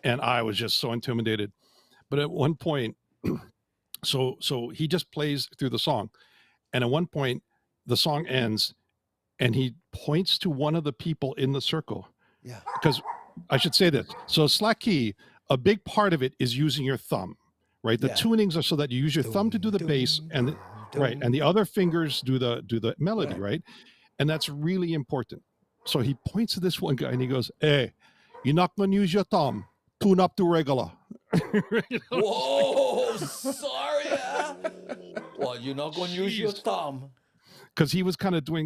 And I was just so intimidated. But at one point, so he just plays through the song. And at one point, the song ends, and he points to one of the people in the circle. Yeah. Because I should say this. So slack key, a big part of it is using your thumb, right? The tunings are so that you use your thumb to do the bass, and the other fingers do the melody, right? And that's really important. So he points to this one guy, and he goes, hey, you're not going to use your thumb. Tune up to regular. Whoa, sorry. Well, you're not going to use your thumb. Because he was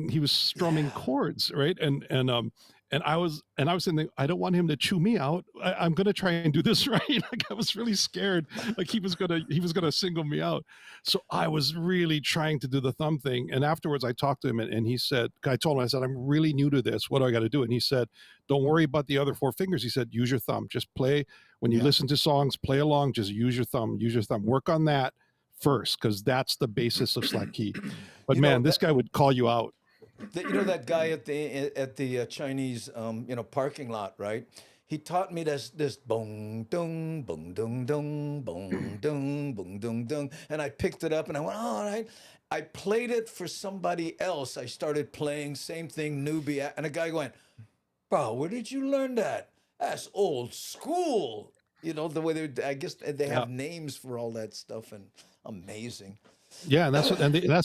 he was strumming chords, right? And I was thinking, I don't want him to chew me out. I'm gonna try and do this right. Like I was really scared, like he was gonna single me out. So I was really trying to do the thumb thing. And afterwards, I talked to him, and he said, I told him, I said, I'm really new to this. What do I got to do? And he said, don't worry about the other 4 fingers. He said, use your thumb. Just play when you listen to songs. Play along. Just use your thumb. Use your thumb. Work on that first, because that's the basis of slack key. But this guy would call you out. That guy at the Chinese parking lot, right? He taught me this bong dung bong dung dung bong dung bong dung dung, and I picked it up and I went, all right. I played it for somebody else. I started playing same thing, newbie, and a guy went, bro, where did you learn that? That's old school. The way I guess they have names for all that stuff, and amazing. Yeah, and that's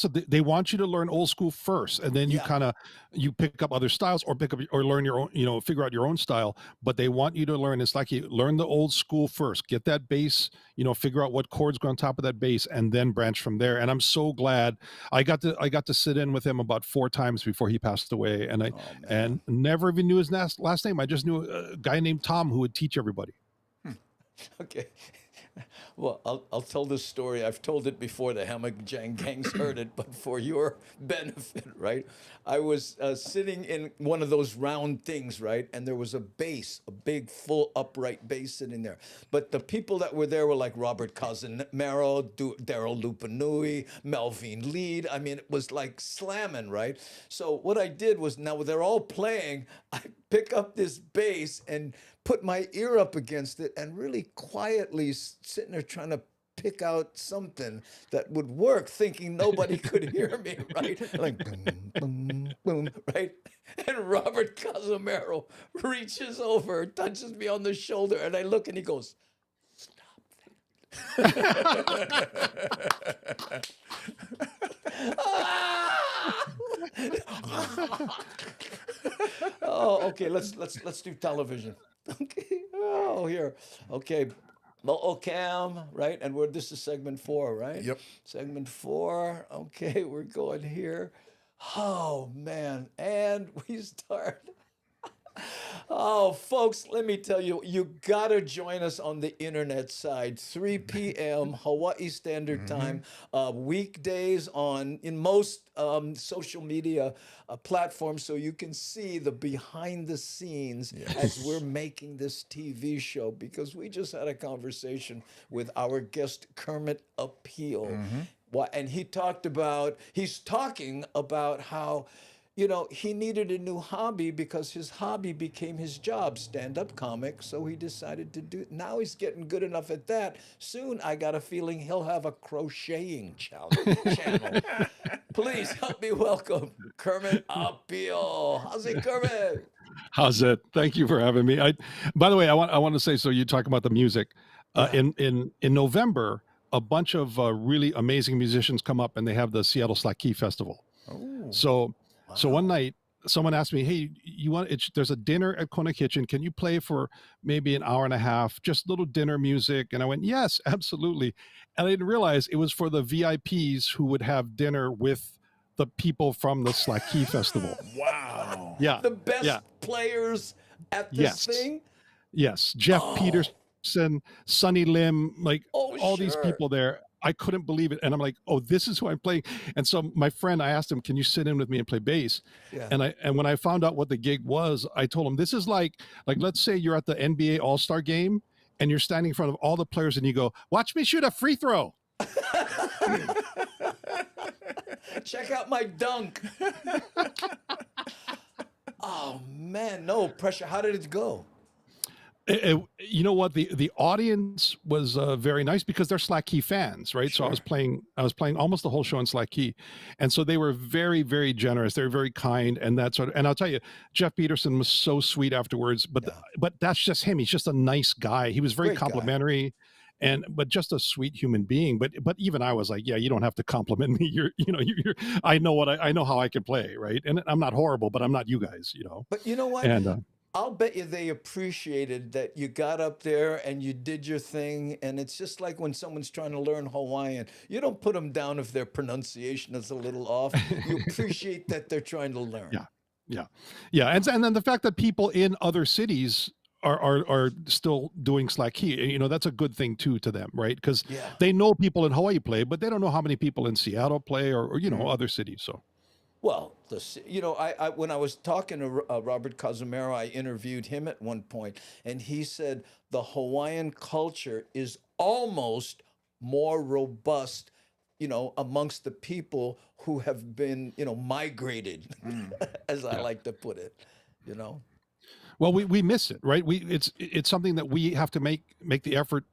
what they want you to learn old school first, and then you pick up other styles or learn your own, figure out your own style. But they want you to learn. It's like you learn the old school first, get that bass, figure out what chords go on top of that bass, and then branch from there. And I'm so glad I got to sit in with him about 4 times before he passed away, and never even knew his last name. I just knew a guy named Tom who would teach everybody. Okay. Well, I'll tell this story. I've told it before. The Hammock Jang gangs heard it, but for your benefit, right? I was sitting in one of those round things, right? And there was a bass, a big, full, upright bass sitting there. But the people that were there were like Robert Casanero, Daryl Lupanui, Melvin Lead. I mean, it was like slamming, right? So what I did was, now they're all playing, I pick up this bass and put my ear up against it and really quietly sitting there trying to pick out something that would work, thinking nobody could hear me, right? Like boom, boom, boom, right? And Robert Casamero reaches over, touches me on the shoulder, and I look and he goes, "Stop that." Oh, okay. Let's do television. Okay. Oh, here. Okay. Cam, right? And this is segment 4, right? Yep. Segment 4. Okay, we're going here. Oh man, and we start. Oh, folks, let me tell you, you gotta join us on the internet side, 3 p.m. Hawaii Standard Time, weekdays in most social media platforms, so you can see the behind the scenes as we're making this TV show. Because we just had a conversation with our guest Kermet Apio, and he's talking about how, you know, he needed a new hobby because his hobby became his job, stand-up comic. So he decided to do. Now he's getting good enough at that. Soon, I got a feeling he'll have a crocheting channel. Please help me welcome Kermet Apio. How's it, Kermit? How's it? Thank you for having me. By the way, I want to say, so you talk about the music. In November, a bunch of really amazing musicians come up and they have the Seattle Slack Key Festival. Oh. So one night, someone asked me, "Hey, there's a dinner at Kona Kitchen. Can you play for maybe an hour and a half, just little dinner music?" And I went, "Yes, absolutely." And I didn't realize it was for the VIPs who would have dinner with the people from the Slack Key Festival. Wow. Yeah, The best players at this thing? Yes, Jeff Peterson, Sonny Lim, like all these sure. people there. I couldn't believe it. And I'm like, oh, this is who I'm playing. And so my friend, I asked him, can you sit in with me and play bass? Yeah. And when I found out what the gig was, I told him, this is like let's say you're at the NBA All-Star game and you're standing in front of all the players and you go, watch me shoot a free throw. Check out my dunk. Oh man, no pressure. How did it go? You know what, the audience was very nice because they're Slack Key fans, right? Sure. So I was playing almost the whole show in Slack Key, and so they were very, very generous. They were very kind, and that sort of. And I'll tell you, Jeff Peterson was so sweet afterwards. But that's just him. He's just a nice guy. He was very Great guy. complimentary, but just a sweet human being. But even I was like, yeah, you don't have to compliment me. You're I know how I can play, right? And I'm not horrible, but I'm not you guys, you know. But you know what? And I'll bet you they appreciated that you got up there and you did your thing. And it's just like when someone's trying to learn Hawaiian, you don't put them down if their pronunciation is a little off. You appreciate that they're trying to learn. Yeah. And then the fact that people in other cities are still doing Slack Key, you know, that's a good thing too to them, right? Because they know people in Hawaii play, but they don't know how many people in Seattle play or you know, other cities. So. Well, I when I was talking to Robert Casamero, I interviewed him at one point, and he said the Hawaiian culture is almost more robust, you know, amongst the people who have been, you know, migrated, as I like to put it, you know. Well, we miss it, right? It's something that we have to make the effort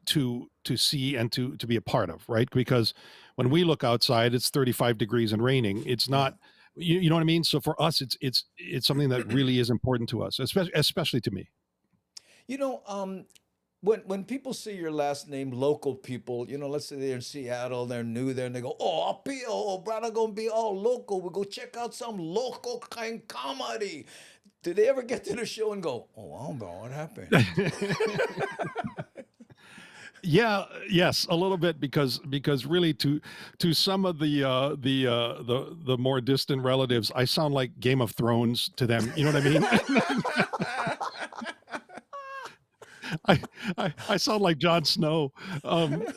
to see and to be a part of, right? Because when we look outside, it's 35 degrees and raining. It's not, you know what I mean? So for us, it's something that really is important to us, especially to me. You know, when people see your last name, local people, you know, let's say they're in Seattle, they're new there, and they go, "Oh, Apio, oh, brother, gonna be all local. We go check out some local kind comedy." Did they ever get to the show and go, "Oh, I don't know what happened"? Yes, a little bit because really to some of the more distant relatives, I sound like Game of Thrones to them. You know what I mean? I sound like Jon Snow. And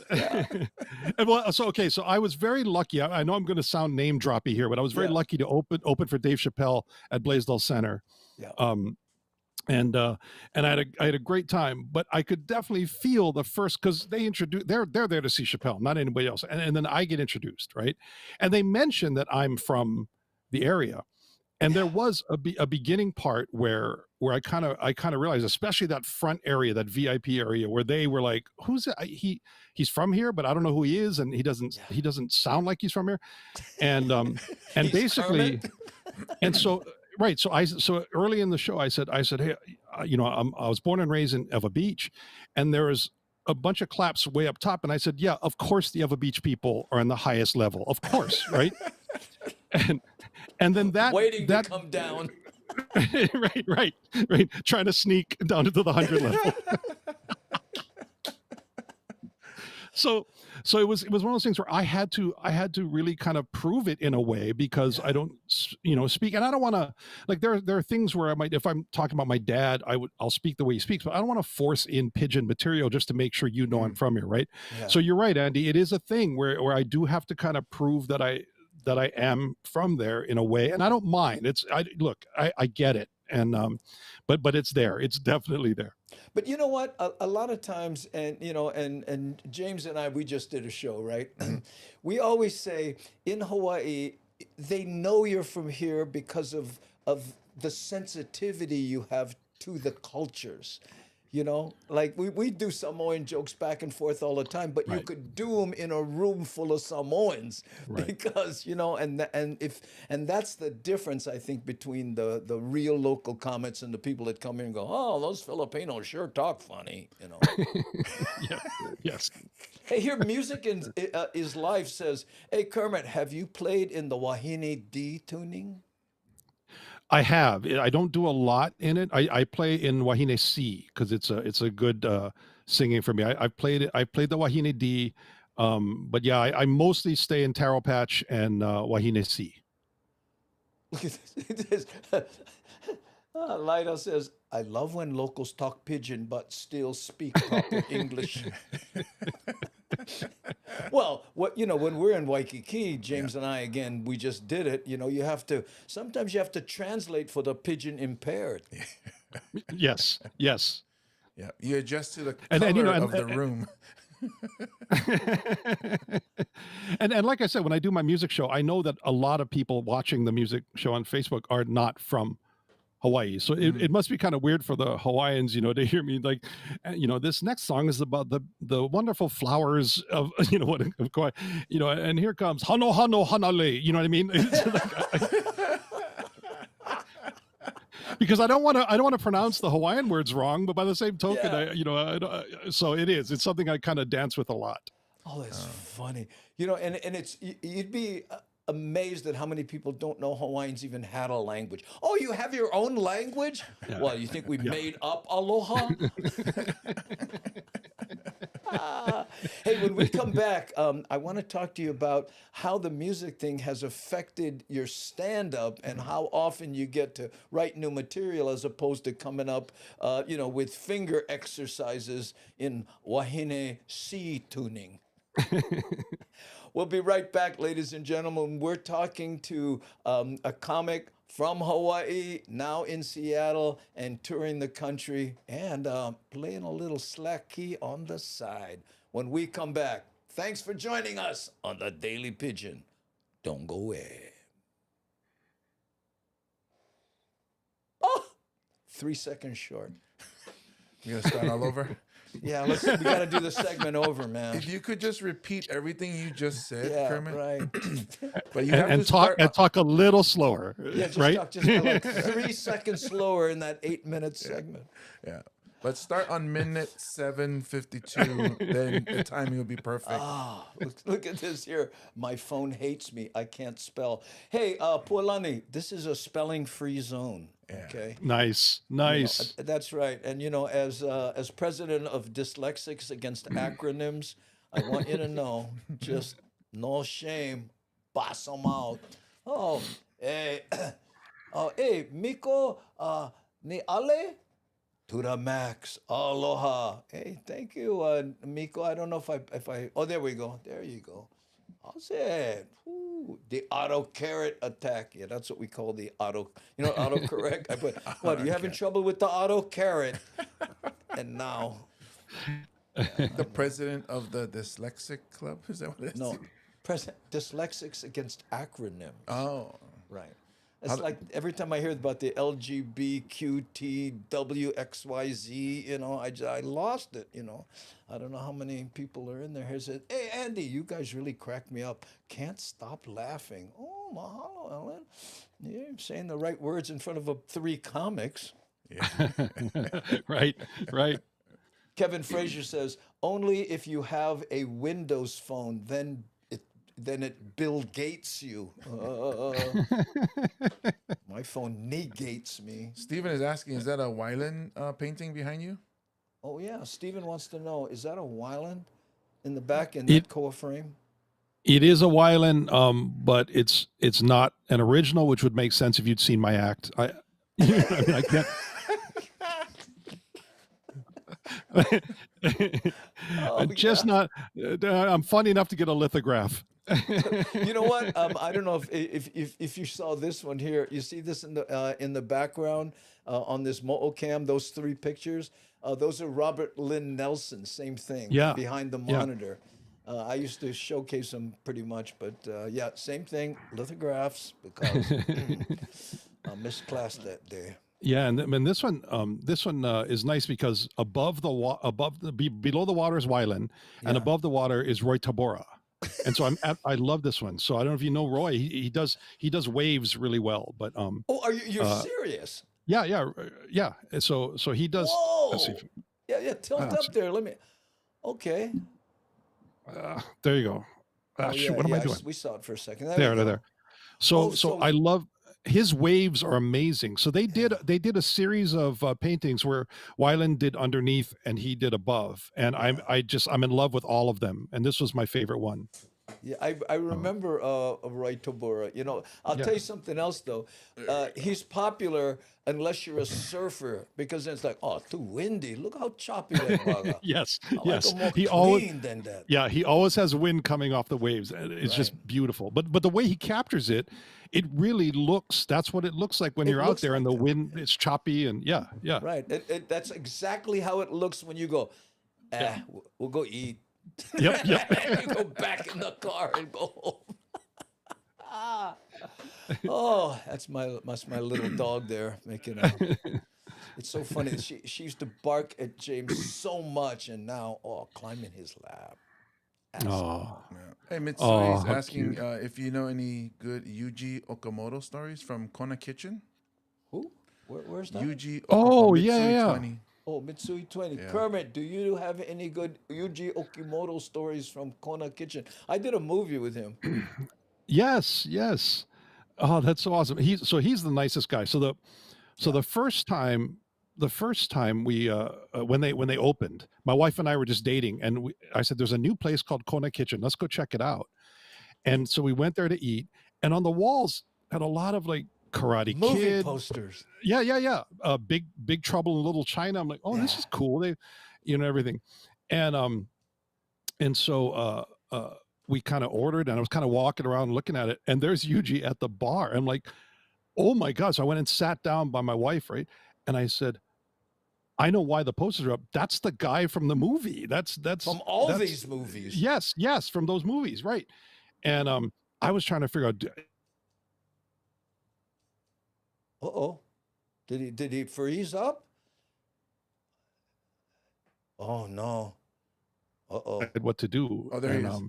well, so okay, so I was very lucky. I know I'm going to sound name droppy here, but I was very Yeah. lucky to open for Dave Chappelle at Blaisdell Center. Yeah. And I had a great time, but I could definitely feel the first, because they're there to see Chappelle, not anybody else, and then I get introduced, right, and they mention that I'm from the area, and there was a beginning part where I kind of realized, especially that front area, that VIP area, where they were like, "Who's that? He's from here, but I don't know who he is, and he doesn't sound like he's from here," and He's basically, Kermit. and so right, so early in the show, I said, "Hey, I was born and raised in Eva Beach, and there is." A bunch of claps way up top, and I said, "Yeah, of course the Eva Beach people are on the highest level, of course, right?" and and then Waiting that to come down. right, trying to sneak down into the 100 level. So it was one of those things where I had to really kind of prove it in a way, because I don't speak, and I don't want to, like, there are things where I might, if I'm talking about my dad, I'll speak the way he speaks, but I don't want to force in Pidgin material just to make sure I'm from here, right? Yeah. So you're right, Andy, it is a thing where I do have to kind of prove that I am from there in a way, and I don't mind. I get it, and but it's there. It's definitely there. But you know what? A lot of times, and and James and I, we just did a show, right? We always say in Hawaii, they know you're from here because of the sensitivity you have to the cultures. Like we do Samoan jokes back and forth all the time, but you Right. could do them in a room full of Samoans, Right. because and that's the difference, I think, between the real local comics and the people that come here and go, oh, those Filipinos sure talk funny. Yeah. Yes. Hey, here, Music is Life says, hey, Kermit, have you played in the Wahine D tuning? I have. I don't do a lot in it. I play in Wahine C because it's a good singing for me. I've played it. I played the Wahine D, but yeah, I mostly stay in Taro Patch and Wahine C. Look at this. Lida says, I love when locals talk Pidgin but still speak proper English. Well, when we're in Waikiki, James and I, again, we just did it. Sometimes you have to translate for the Pidgin impaired. Yes. Yes. Yeah, you adjust to the And- color and, you know, and- of the room. and like I said, when I do my music show, I know that a lot of people watching the music show on Facebook are not from Hawaii. So it must be kind of weird for the Hawaiians, to hear me like, this next song is about the wonderful flowers of, of Kauai, and here comes Hano Hano Hanale, you know what I mean? It's like, because I don't want to pronounce the Hawaiian words wrong, but by the same token, Yeah. so it's something I kind of dance with a lot. Oh, that's funny. And you'd be amazed at how many people don't know Hawaiians even had a language. Oh, you have your own language? Yeah. Well, you think we made up aloha? Hey, when we come back, I want to talk to you about how the music thing has affected your stand-up and how often you get to write new material as opposed to coming up, with finger exercises in Wahine C tuning. We'll be right back, ladies and gentlemen. We're talking to a comic from Hawaii, now in Seattle, and touring the country, and playing a little slack key on the side. When we come back, thanks for joining us on the Daily Pidgin. Don't go away. Oh, 3 seconds short. You gonna start all over? Yeah, we got to do the segment over, man. If you could just repeat everything you just said, Yeah, Kermit. right. But you have And to talk start. talk a little slower, Yeah, just right? talk just like 3 seconds slower in that 8-minute segment. Yeah. But start on minute 7:52. Then the timing will be perfect. Ah, look at this here. My phone hates me. I can't spell. Hey, Pualani, this is a spelling-free zone. Okay. Nice. That's right. And as president of Dyslexics Against Acronyms, I want you to know, just no shame, boss them out. Hey, Miko, ni ale? To the max. Aloha. Hey, thank you, Miko. I don't know if I. Oh, there we go. There you go. How's it? Ooh, the auto carrot attack. Yeah, that's what we call the auto. You know, autocorrect. I put. What? You having trouble with the auto carrot? And now, The president of the dyslexic club, is that what it is? no, President Dyslexics Against Acronyms. Oh, Right. It's like every time I hear about the LGBTQTWXYZ, you know, I lost it, you know. I don't know how many people are in there. He said, hey, Andy, you guys really cracked me up. Can't stop laughing. Oh, mahalo, Ellen. You're saying the right words in front of 3 comics. Right, right. Kevin Frazier says, only if you have a Windows phone, then it Bill Gates you. My phone negates me. Steven is asking, is that a Weiland painting behind you? Oh yeah, Steven wants to know, is that a Weiland in the back in It- that core frame? It is a Weiland, but it's not an original, which would make sense if you'd seen my act. I mean, I can't. I'm just not. I'm funny enough to get a lithograph. You know what? I don't know if you saw this one here. You see this in the background on this Mo'o-cam, those 3 pictures. Those are Robert Lynn Nelson, same thing. Yeah. Behind the monitor. I used to showcase them pretty much, but yeah, same thing. Lithographs because I misclassed that day. Yeah, and this one is nice because below the water is Weiland, and Yeah. above the water is Roy Tabora. And so I love this one. So I don't know if you know Roy. He does waves really well. But Oh, are you're serious? yeah. So he does. Whoa! Let's see. Yeah, tilt up there. Let me. Okay. There you go. Oh, Shoot, what am I doing? We saw it for a second. There. So Oh, so- I love his waves are amazing. So they did a series of paintings where Weiland did underneath and he did above, and I'm in love with all of them. And this was my favorite one. Yeah, I remember Roy Tabora. You know, I'll tell you something else though. He's popular unless you're a surfer because then it's like, oh, too windy. Look how choppy that baga. Yes, I like yes. him more He clean always than that. Yeah, he always has wind coming off the waves. And it's just beautiful. But the way he captures it, it really looks. That's what it looks like when It you're out looks there and the like that. wind. It's choppy and yeah. Right. That's exactly how it looks when you go. We'll go eat. Yep. And you go back in the car and go home. Oh, that's my little dog there making a. It's so funny. She used to bark at James so much, and now climbing his lap. Oh, Hey, Mitsui Oh, is how asking cute. if you know any good Yuji Okamoto stories from Kona Kitchen. Who? Where's that? Yuji Oh, Mitsui yeah. 20. Oh, Mitsui 20. Yeah. Kermit, do you have any good Yuji Okimoto stories from Kona Kitchen? I did a movie with him. yes. Oh, that's so awesome. He's the nicest guy. So the first time we when they opened, my wife and I were just dating, and I said, "There's a new place called Kona Kitchen. Let's go check it out." And so we went there to eat, and on the walls had a lot of like Karate Movie Kid. posters. Yeah. Big Trouble in Little China. I'm like, oh, this is cool. They, everything, and so we kind of ordered, and I was kind of walking around looking at it, and there's Yuji at the bar. I'm like, oh my god! So I went and sat down by my wife, right, and I said, I know why the posters are up. That's the guy from the movie. That's From all these movies. Yes, from those movies, right? And I was trying to figure out. Uh-oh. Did he freeze up? Oh no. Uh-oh. What to do? Oh, there he and, is.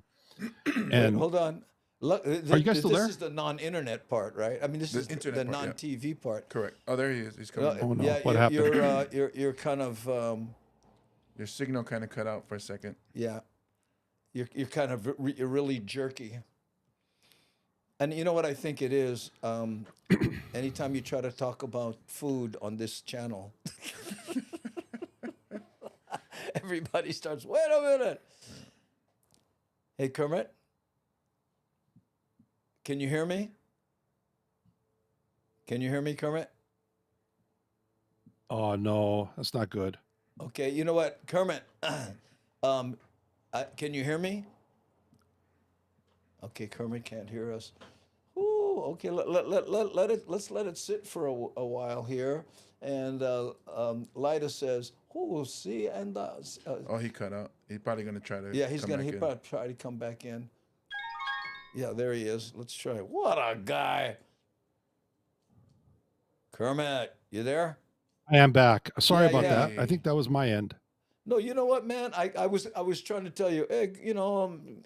Wait, and hold on. Look, Are you guys still this there? is the non-internet part, right? I mean, this The is the internet part, yeah. non-TV part. Correct. Oh, there he is. He's coming. Oh, no. Yeah, What happened? You're kind of Your signal kind of cut out for a second. yeah. You're kind of you're really jerky. And you know what I think it is? Anytime you try to talk about food on this channel, everybody starts, wait a minute. Hey, Kermit, can you hear me? Can you hear me, Kermit? Oh no, that's not good. Okay, you know what, Kermit? um, can you hear me? Okay, Kermit can't hear us. Ooh, okay, let's let it sit for a while here. And Lida says, "Oh, see," and Oh, he cut out. He's probably gonna try to. yeah, he's come gonna back he in. probably try to come back in. Yeah, there he is. Let's try. What a guy, Kermit. You there? I am back. Sorry Yeah, about yeah. that. I think that was my end. No, you know what, man? I was trying to tell you, hey,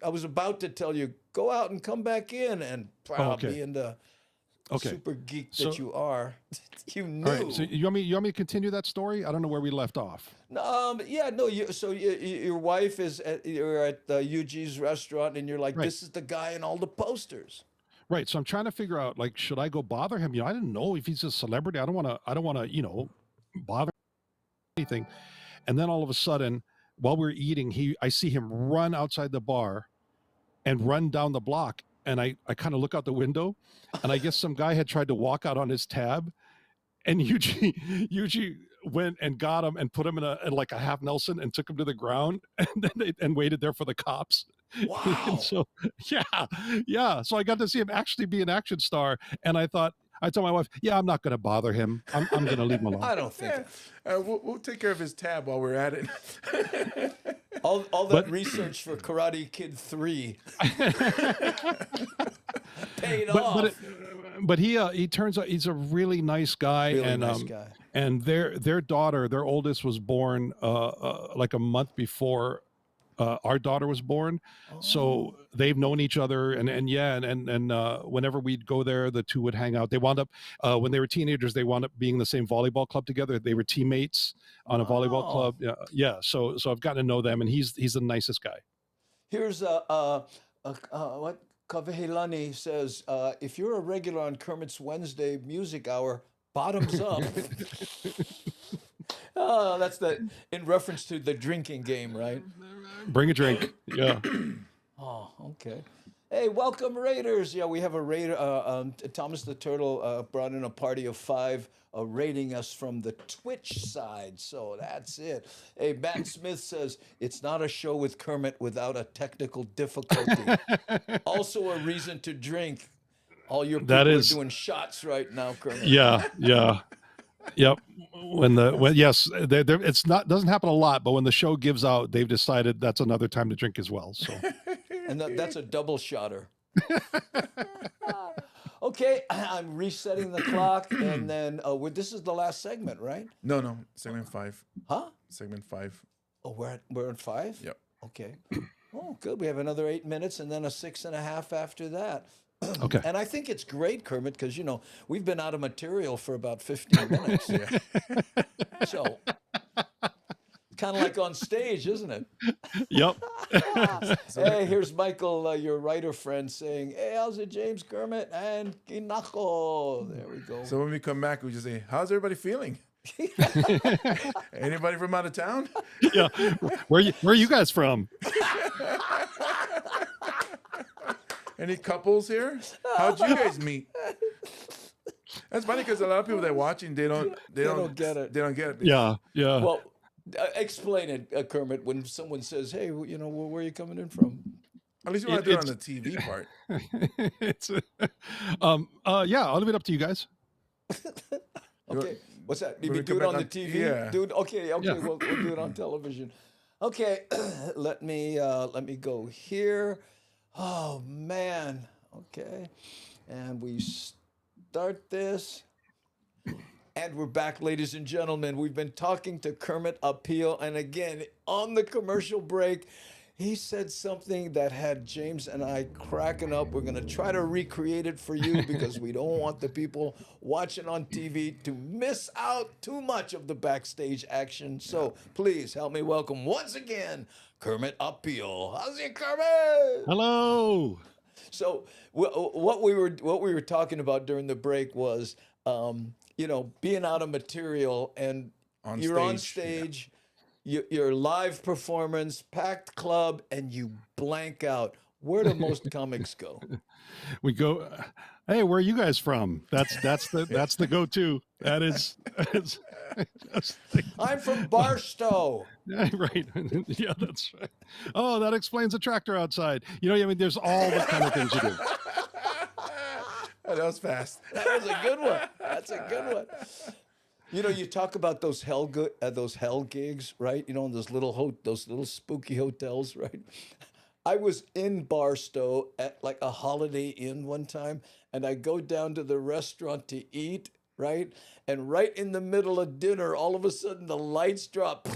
I was about to tell you, go out and come back in, and Oh, okay. being the Okay. super geek So- that you are, you knew. All right. So you want me to continue that story? I don't know where we left off. Yeah, no. Your wife you're at UG's restaurant, and you're like, Right. this is the guy in all the posters. Right. So I'm trying to figure out, like, should I go bother him? I didn't know if he's a celebrity. I don't want to, bother anything. And then all of a sudden, while we're eating, I see him run outside the bar and run down the block. And I kind of look out the window, and I guess some guy had tried to walk out on his tab, and Yuji went and got him and put him in like a half Nelson and took him to the ground, and then and waited there for the cops. Wow. And so yeah. So I got to see him actually be an action star, and I told my wife, yeah, I'm not going to bother him. I'm going to leave him alone. I don't think We'll take care of his tab while we're at it. all that research for Karate Kid 3 paid off. But he turns out he's a really nice guy, Really and nice guy. and their daughter, their oldest, was born like a month before our daughter was born. So they've known each other, and whenever we'd go there, the two would hang out. They wound up when they were teenagers, they wound up being in the same volleyball club together. They were teammates on a volleyball club. Yeah. So I've gotten to know them, and he's the nicest guy. Here's what Kavehilani says. If you're a regular on Kermit's Wednesday music hour, bottoms up. Oh, that's in reference to the drinking game, right? Bring a drink. Yeah. Oh, okay. Hey, welcome Raiders. Yeah, we have a Raider. Thomas the Turtle brought in a party of 5 rating us from the Twitch side. So that's it. Hey, Matt Smith says, it's not a show with Kermit without a technical difficulty. Also a reason to drink. All your people are doing shots right now, Kermit. Yeah. Yep. Yes, it's not doesn't happen a lot, but when the show gives out, they've decided that's another time to drink as well. So, and that's a double shotter. Okay, I'm resetting the clock, and then this is the last segment, right? No, segment 5. Huh? Segment 5. Oh, we're at 5. Yep. Okay. Oh, good. We have another 8 minutes, and then a 6.5 after that. Okay. And I think it's great, Kermit, because we've been out of material for about 15 minutes. Yeah. So, kind of like on stage, isn't it? Yep. Hey, here's Michael, your writer friend, saying, "Hey, how's it, James, Kermit, and Kinako?" There we go. So when we come back, we just say, "How's everybody feeling?" Anybody from out of town? Yeah. Where are you guys from? Any couples here? How'd you guys meet? That's funny because a lot of people that are watching, they don't get it. They don't get it. Yeah. Well, explain it, Kermit. When someone says, "Hey, where are you coming in from?" At least you want to do it on the TV part. Yeah, I'll leave it up to you guys. Okay. What's that? When Did we we do come it on back the on- TV? yeah. Dude, okay, Yeah. we'll do it on television. Okay, let me go here. Oh man. Okay. And we start this. And we're back, ladies and gentlemen. We've been talking to Kermit Apio, and again, on the commercial break, he said something that had James and I cracking up. We're going to try to recreate it for you because we don't want the people watching on TV to miss out too much of the backstage action. So please help me welcome once again Kermit Apio. How's it, Kermit? Hello. So what we were talking about during the break was, being out of material, and you're on stage. Your live performance, packed club, and you blank out. Where do most comics go? We go, hey, where are you guys from? That's the go-to. That is, it's just I'm from Barstow. right. Yeah, that's right. Oh, that explains the tractor outside. I mean, there's all the kind of things you do. That was fast. That was a good one. That's a good one. You talk about those those hell gigs, right? Those little spooky hotels, right? I was in Barstow at like a Holiday Inn one time, and I go down to the restaurant to eat, right? And right in the middle of dinner, all of a sudden the lights drop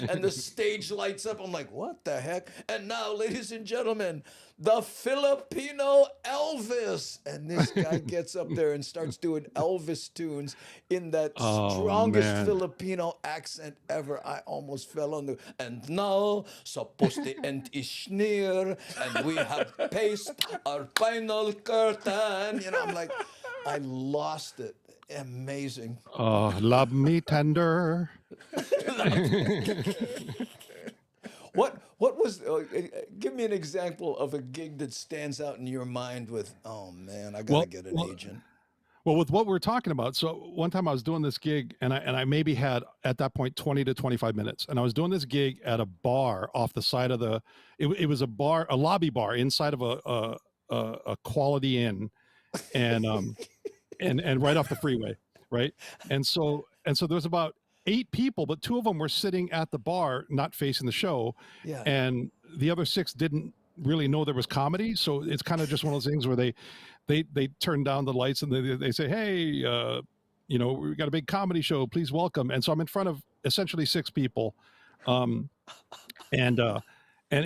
and the stage lights up. I'm like, what the heck? And now, ladies and gentlemen, the Filipino Elvis. And this guy gets up there and starts doing Elvis tunes in that strongest man. Filipino accent ever. I almost fell on the. And now, supposed to end is near, and we have paced our final curtain. I'm like, I lost it. Amazing. Love me tender. What was? Give me an example of a gig that stands out in your mind. With oh man, I gotta get an agent. Well, with what we're talking about, so one time I was doing this gig, and I maybe had at that point 20 to 25 minutes, and I was doing this gig at a bar off the side of the. It was a lobby bar inside of a Quality Inn, and and right off the freeway, right, and so there's about 8 people, but 2 of them were sitting at the bar, not facing the show, Yeah. and the other 6 didn't really know there was comedy. So it's kind of just one of those things where they turn down the lights and they say, hey, we got a big comedy show, please welcome. And so I'm in front of essentially 6 people, and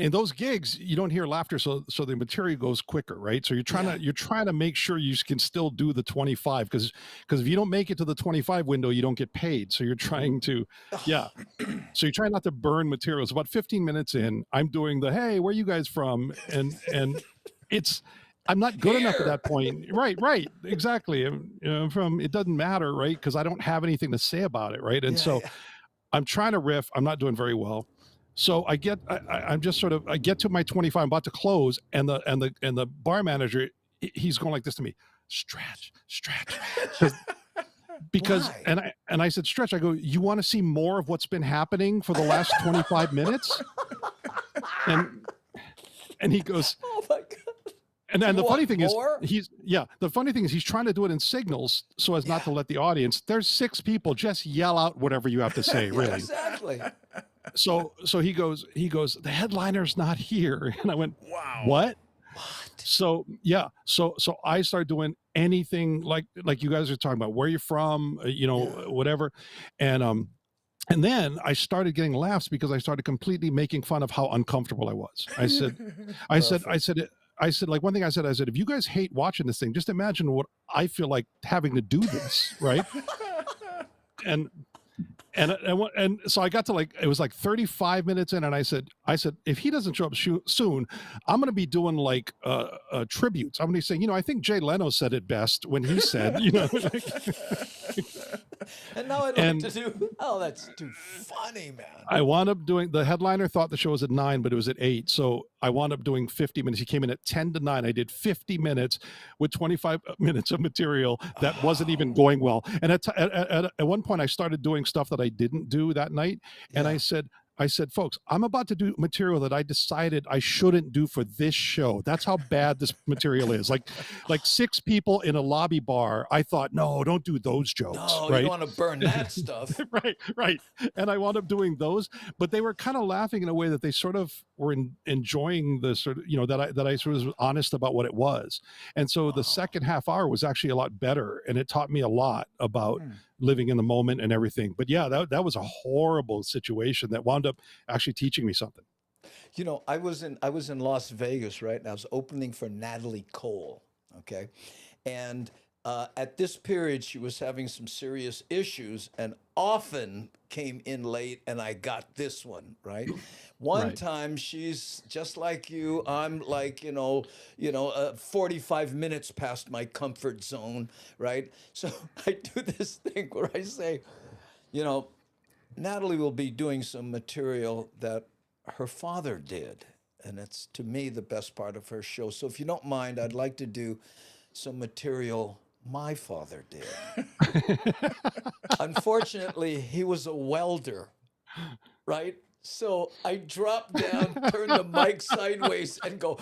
in those gigs you don't hear laughter, so the material goes quicker, right? So you're trying to make sure you can still do the 25, because if you don't make it to the 25 window, you don't get paid. So you're trying to so you try not to burn materials. About 15 minutes in, I'm doing the hey, where are you guys from, and I'm not good enough at that point. Right, exactly. I'm from, it doesn't matter, right? Because I don't have anything to say about it, right? And I'm trying to riff. I'm not doing very well. So I get to my 25, I'm about to close, and the bar manager, he's going like this to me, stretch. Because Why? and I said, stretch, I go, you want to see more of what's been happening for the last 25 minutes? And he goes, Oh my God. and then the funny thing more? is the funny thing is he's trying to do it in signals so as not to let the audience, there's 6 people, just yell out whatever you have to say, really. Exactly. So he goes, the headliner's not here. And I went, Wow. What? So I started doing anything like you guys are talking about, where you're from, whatever. And then I started getting laughs because I started completely making fun of how uncomfortable I was. I said, like, one thing I said, if you guys hate watching this thing, just imagine what I feel like having to do this, right? And so I got to, like, it was like 35 minutes in, and I said, if he doesn't show up soon, I'm going to be doing like tributes. I'm going to be saying, I think Jay Leno said it best when he said, And now I'd like to do. Oh, that's too funny, man. I wound up doing, the headliner thought the show was at 9, but it was at 8. So I wound up doing 50 minutes. He came in at 10 to 9. I did 50 minutes with 25 minutes of material that wasn't even going well. And at one point I started doing stuff that I didn't do that night. And I said, folks, I'm about to do material that I decided I shouldn't do for this show. That's how bad this material is. Like 6 people in a lobby bar. I thought, no, don't do those jokes. No, right? you don't want to burn that stuff. right. And I wound up doing those, but they were kind of laughing in a way that they sort of were enjoying the sort of, that I sort of was honest about what it was. And so the second half hour was actually a lot better, and it taught me a lot about living in the moment and everything. But yeah, that was a horrible situation that wound up actually teaching me something. I was in Las Vegas, right? And I was opening for Natalie Cole. Okay. And at this period, she was having some serious issues and often came in late, and I got this one, right? One time she's just like you. I'm like, 45 minutes past my comfort zone, right? So I do this thing where I say, Natalie will be doing some material that her father did. and it's, to me, the best part of her show. So if you don't mind, I'd like to do some material my father did. Unfortunately, he was a welder, right? So I drop down, turn the mic sideways, and go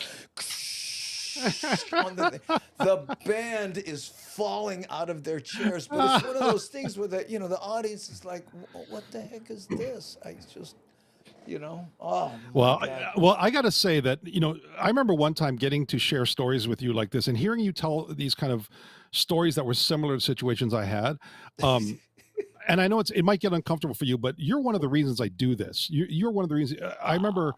on the thing. The band is falling out of their chairs, but it's one of those things where the audience is like, "What the heck is this?" I just, oh my Well, God. I got to say that, I remember one time getting to share stories with you like this and hearing you tell these kind of stories that were similar to situations I had. And I know it might get uncomfortable for you, but you're one of the reasons I do this. You're one of the reasons. I remember,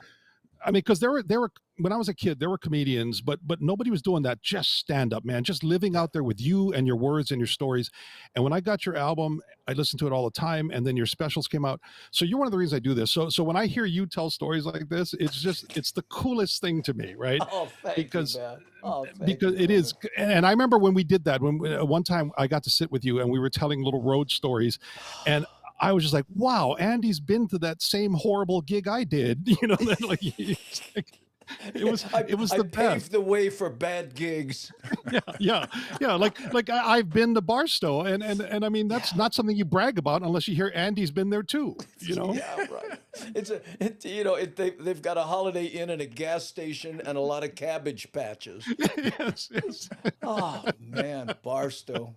I mean, because there were when I was a kid, there were comedians, but nobody was doing that. Just stand up, man. Just living out there with you and your words and your stories. And when I got your album, I listened to it all the time, and then your specials came out. So you're one of the reasons I do this. So when I hear you tell stories like this, it's the coolest thing to me, right? Oh, thank Because you, man. Oh, thank because you, it is, brother. and I remember when we did that, when one time I got to sit with you and we were telling little road stories, and I was just like, wow, Andy's been to that same horrible gig I did. That, like, it was I the paved best. the way for bad gigs. Yeah. Like I've been to Barstow, and I mean that's not something you brag about unless you hear Andy's been there too. Yeah, right. They've got a Holiday Inn and a gas station and a lot of cabbage patches. Yes. Oh man, Barstow.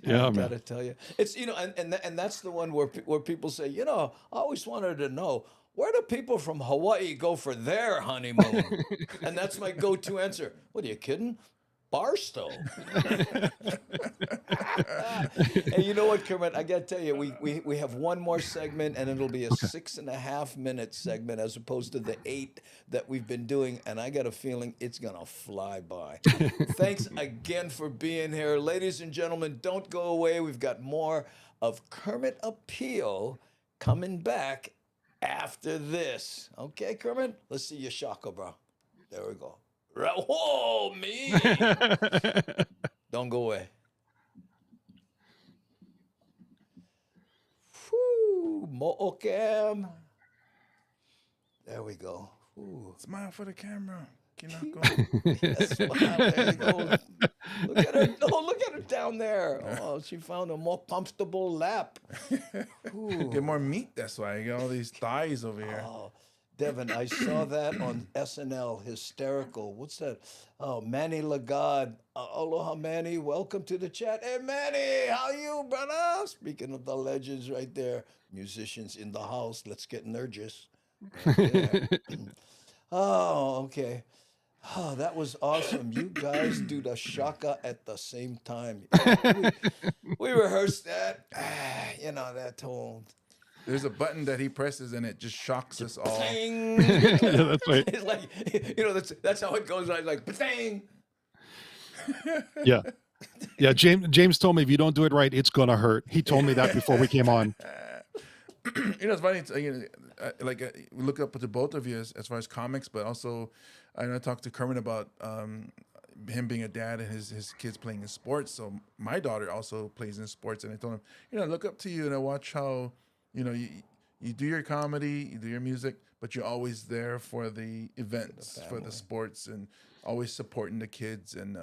Yeah, I man. gotta tell you, it's and that's the one where people say, I always wanted to know, where do people from Hawaii go for their honeymoon? And that's my go-to answer. What are you kidding? Barstow. Hey, you know what, Kermit? I gotta tell you, we have one more segment, and it'll be a 6.5-minute segment as opposed to the 8 that we've been doing, and I got a feeling it's gonna fly by. Thanks again for being here, ladies and gentlemen. Don't go away. We've got more of Kermit Apio coming back after this. Okay, Kermit? Let's see your shaka, bro. There we go. Oh, me. Don't go away. Whew, Mo'okam. There we go. Ooh. Smile for the camera. Yes, smile. There you go. Look at her. Oh, look at her down there. Oh, she found a more comfortable lap. Ooh. Get more meat, that's why. You got all these thighs over here. Oh, Devin, I saw that on SNL. Hysterical. What's that? Oh, Manny Lagarde. Aloha, Manny. Welcome to the chat. Hey, Manny, how you, brother? Speaking of the legends right there. Musicians in the house. Let's get nervous. Right. Oh, okay. Oh, that was awesome. You guys do the shaka at the same time. We rehearsed that. That whole... There's a button that he presses and it just shocks us all. Bang! Yeah, that's right. It's like, that's how it goes. Right? Like, bang! Yeah. James told me if you don't do it right, it's gonna hurt. He told me that before we came on. It's funny. We look up to both of you as far as comics, but also I talked to Kermit about him being a dad and his kids playing in sports. So my daughter also plays in sports, and I told him, look up to you and I watch how you do your comedy, you do your music, but you're always there for the events, for the sports, and always supporting the kids. And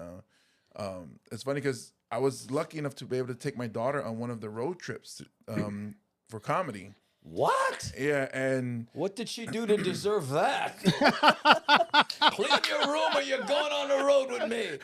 it's funny because I was lucky enough to be able to take my daughter on one of the road trips for comedy. What? Yeah, and what did she do to deserve that? Clean your room or you're going on the road with me.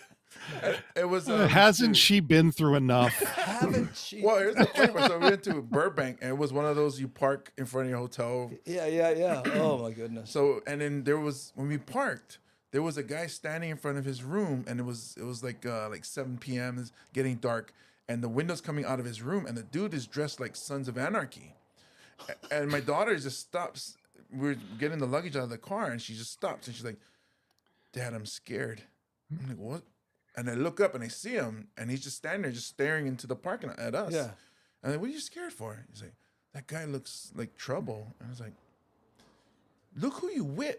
It was Hasn't she been through enough? Haven't she? Well, here's the funny part. So we went to Burbank, and it was one of those you park in front of your hotel. Yeah. Oh my goodness. So, and then when we parked, there was a guy standing in front of his room, and it was like 7 p.m. It's getting dark, and the windows coming out of his room, and the dude is dressed like Sons of Anarchy, and my daughter just stops. We're getting the luggage out of the car, and she just stops, and she's like, "Dad, I'm scared." I'm like, "What?" And I look up and I see him, and he's just standing there, just staring into the parking lot at us. Yeah. And I'm like, "What are you scared for?" He's like, "That guy looks like trouble." And I was like, "Look who you with."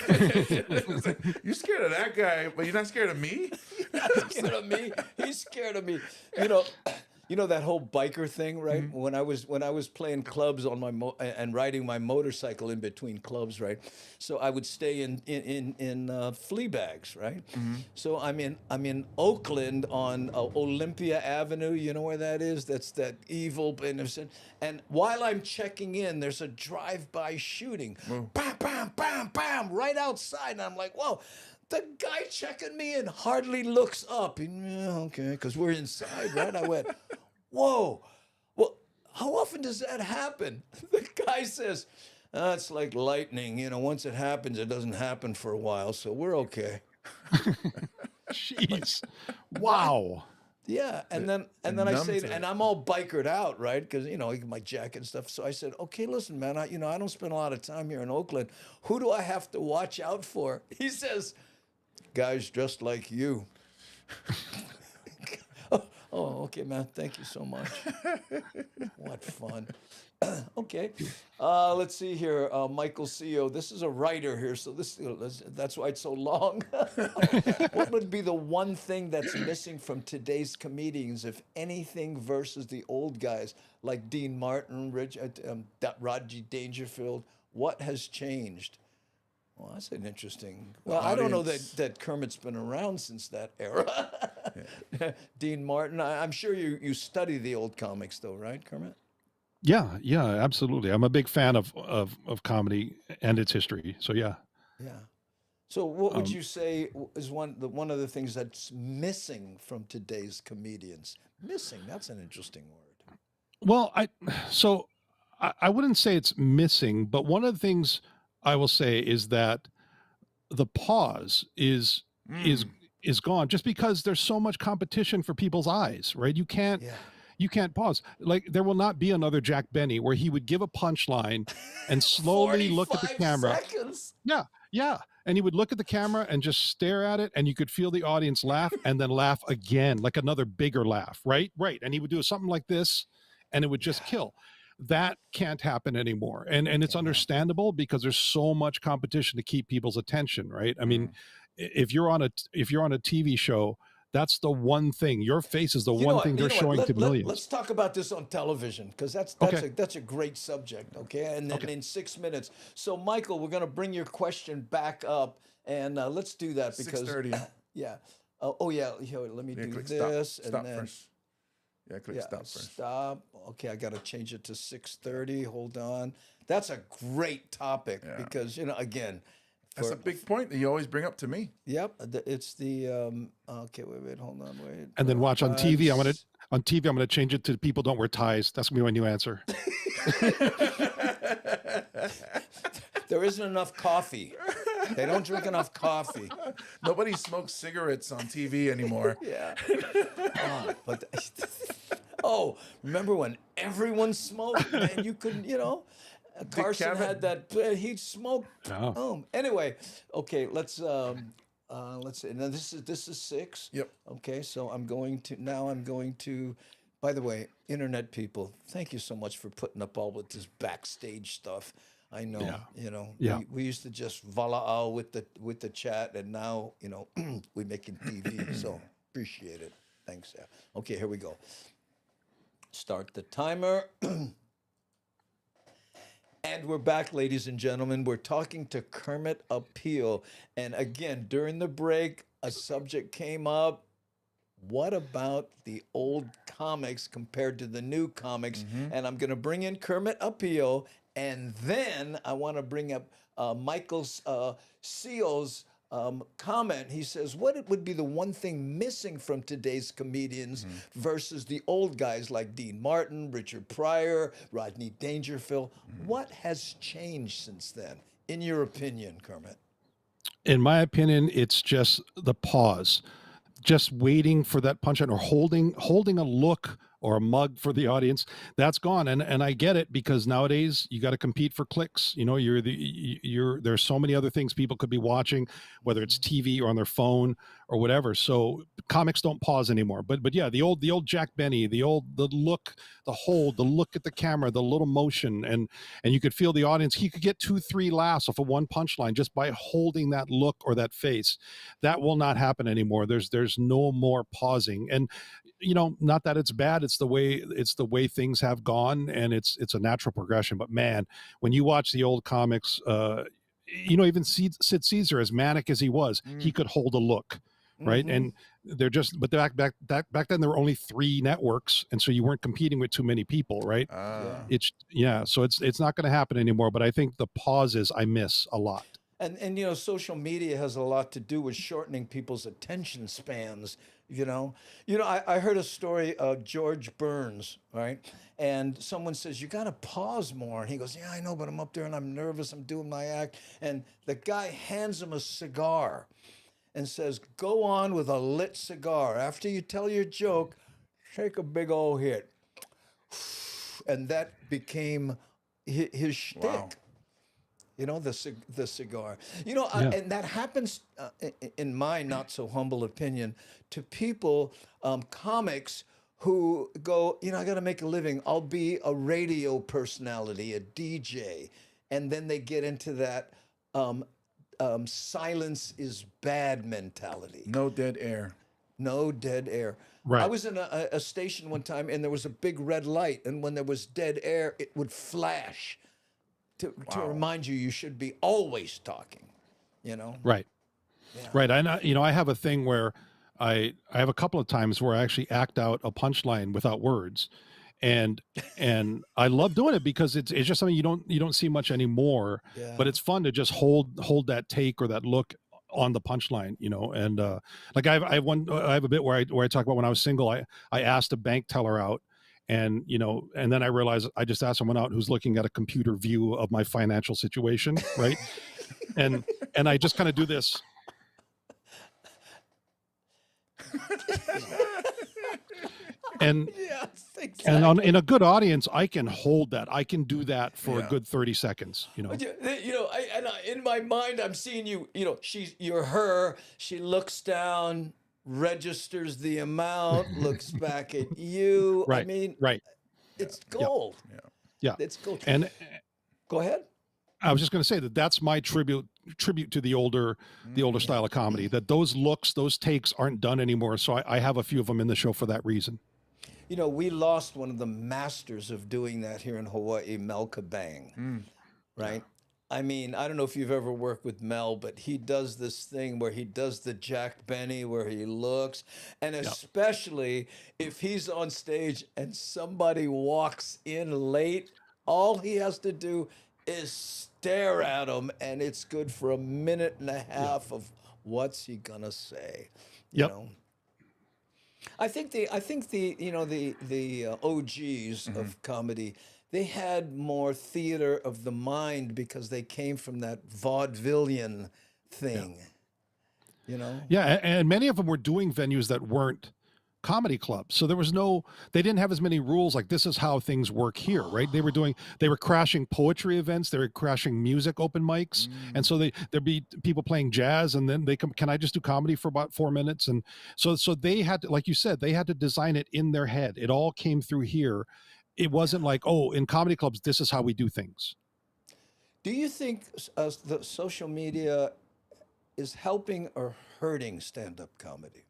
Like, you're scared of that guy, but you're not scared of me? Not scared of me. He's scared of me. you know that whole biker thing, right? When I was playing clubs on my and riding my motorcycle in between clubs, right? So I would stay in flea bags, right? So I'm in Oakland on Olympia Avenue. You know where that is? That's that evil innocent. And while I'm checking in, there's a drive-by shooting. Bam, bam, bam, bam, right outside, and I'm like, whoa. The guy checking me in hardly looks up. Okay, because we're inside, right? I went, whoa. Well, how often does that happen? The guy says, it's like lightning. You know, once it happens, it doesn't happen for a while, so we're okay. Jeez. Wow. Yeah, and then I say, and I'm all bikered out, right? Because my jacket and stuff. So I said, okay, listen, man, I don't spend a lot of time here in Oakland. Who do I have to watch out for? He says, guys dressed like you. Oh, okay, man. Thank you so much. What fun. Okay. Let's see here. Michael CEO. This is a writer here, so that's why it's so long. What would be the one thing that's missing from today's comedians, if anything, versus the old guys like Dean Martin, Rodney Dangerfield? What has changed? Well, that's an interesting. Well, I don't know that Kermit's been around since that era. Dean Martin. I'm sure you study the old comics, though, right, Kermit? Yeah, absolutely. I'm a big fan of comedy and its history. So yeah. Yeah. So what would you say is one of the things that's missing from today's comedians? Missing. That's an interesting word. Well, I wouldn't say it's missing, but one of the things I will say is that the pause is gone, just because there's so much competition for people's eyes, right? You can't pause. Like, there will not be another Jack Benny where he would give a punchline and slowly look at the camera. Seconds. Yeah. And he would look at the camera and just stare at it, and you could feel the audience laugh and then laugh again, like another bigger laugh, right? And he would do something like this, and it would just kill. That can't happen anymore. And it's understandable, because there's so much competition to keep people's attention, right? I mean, if you're on a TV show, that's the one thing. Your face is the one thing they're showing to millions. Let's talk about this on television, because that's a great subject, okay? And then in 6 minutes. So, Michael, we're going to bring your question back up, and let's do that, because 6:30. Yeah. Let me do this. Stop and then, first. Yeah, click stop first. Stop. Okay, I got to change it to 6:30. Hold on. That's a great topic, because again. That's a big point that you always bring up to me. Yep, it's the okay. Wait, hold on, wait. And then watch on TV. I'm gonna change it to people don't wear ties. That's gonna be my new answer. There isn't enough coffee. They don't drink enough coffee. Nobody smokes cigarettes on TV anymore. Yeah. Remember when everyone smoked? Man, you couldn't. Carson had that. He smoked. Oh. Anyway, okay. Let's see. Now this is 6. Yep. Okay. So I'm going to. By the way, internet people, thank you so much for putting up all with this backstage stuff. I know. We used to just voila with the chat, and now we're making TV. So appreciate it. Thanks. Okay, here we go. Start the timer. And we're back, ladies and gentlemen. We're talking to Kermet Apio. And again, during the break, a subject came up. What about the old comics compared to the new comics? And I'm going to bring in Kermet Apio. And then I want to bring up Michael Seal's comment. He says, what would be the one thing missing from today's comedians versus the old guys like Dean Martin, Richard Pryor, Rodney Dangerfield? What has changed since then, in your opinion, Kermit? In my opinion, it's just the pause, just waiting for that punchline, or holding a look or a mug for the audience. That's gone. And I get it, because nowadays you got to compete for clicks. There's so many other things people could be watching, whether it's TV or on their phone or whatever. So comics don't pause anymore. But yeah, the old Jack Benny, the look, the hold, the look at the camera, the little motion, and you could feel the audience. He could get 2-3 laughs off of one punchline just by holding that look or that face. That will not happen anymore. There's no more pausing. And not that it's bad. it's the way things have gone, and it's a natural progression. But man, when you watch the old comics, even Sid Caesar, as manic as he was, he could hold a look, right? And they're just, but back then there were only 3 networks, and so you weren't competing with too many people, right? So it's not going to happen anymore. But I think the pauses I miss a lot. And social media has a lot to do with shortening people's attention spans. I heard a story of George Burns, right? And someone says, you got to pause more. And he goes, yeah, I know, but I'm up there and I'm nervous. I'm doing my act. And the guy hands him a cigar and says, go on with a lit cigar. After you tell your joke, take a big old hit. And that became his shtick. Wow. The cigar. And that happens, in my not so humble opinion, to people, comics who go, I got to make a living. I'll be a radio personality, a DJ. And then they get into that silence is bad mentality. No dead air. No dead air. Right. I was in a station one time, and there was a big red light. And when there was dead air, it would flash. To remind you should be always talking, Right. Yeah. Right. And I have a thing where I have a couple of times where I actually act out a punchline without words. And I love doing it because it's just something you don't see much anymore, but it's fun to just hold that take or that look on the punchline, and like I have a bit where I talk about when I was single, I asked a bank teller out. And, and then I realized I just asked someone out who's looking at a computer view of my financial situation. Right. and I just kind of do this. And, yes, exactly. And in a good audience, I can hold that. I can do that for a good 30 seconds, in my mind, I'm seeing you, you're her, she looks down, registers the amount, looks back at you. Right. I mean, it's gold. Yeah. It's gold. And go ahead. I was just going to say that's my tribute to the older style of comedy, that those looks, those takes aren't done anymore. So I have a few of them in the show for that reason. We lost one of the masters of doing that here in Hawaii, Mel Kabang, right? I mean, I don't know if you've ever worked with Mel, but he does this thing where he does the Jack Benny, where he looks, and especially if he's on stage and somebody walks in late, all he has to do is stare at him, and it's good for a minute and a half of what's he gonna say. You know? I think the OGs of comedy, they had more theater of the mind because they came from that vaudevillian thing, Yeah, and many of them were doing venues that weren't comedy clubs. So they didn't have as many rules like this is how things work here, right? They were crashing poetry events, they were crashing music open mics. And so there'd be people playing jazz, and then can I just do comedy for about 4 minutes? And so they had to, like you said, they had to design it in their head. It all came through here. It wasn't like, in comedy clubs, this is how we do things. Do you think the social media is helping or hurting stand-up comedy?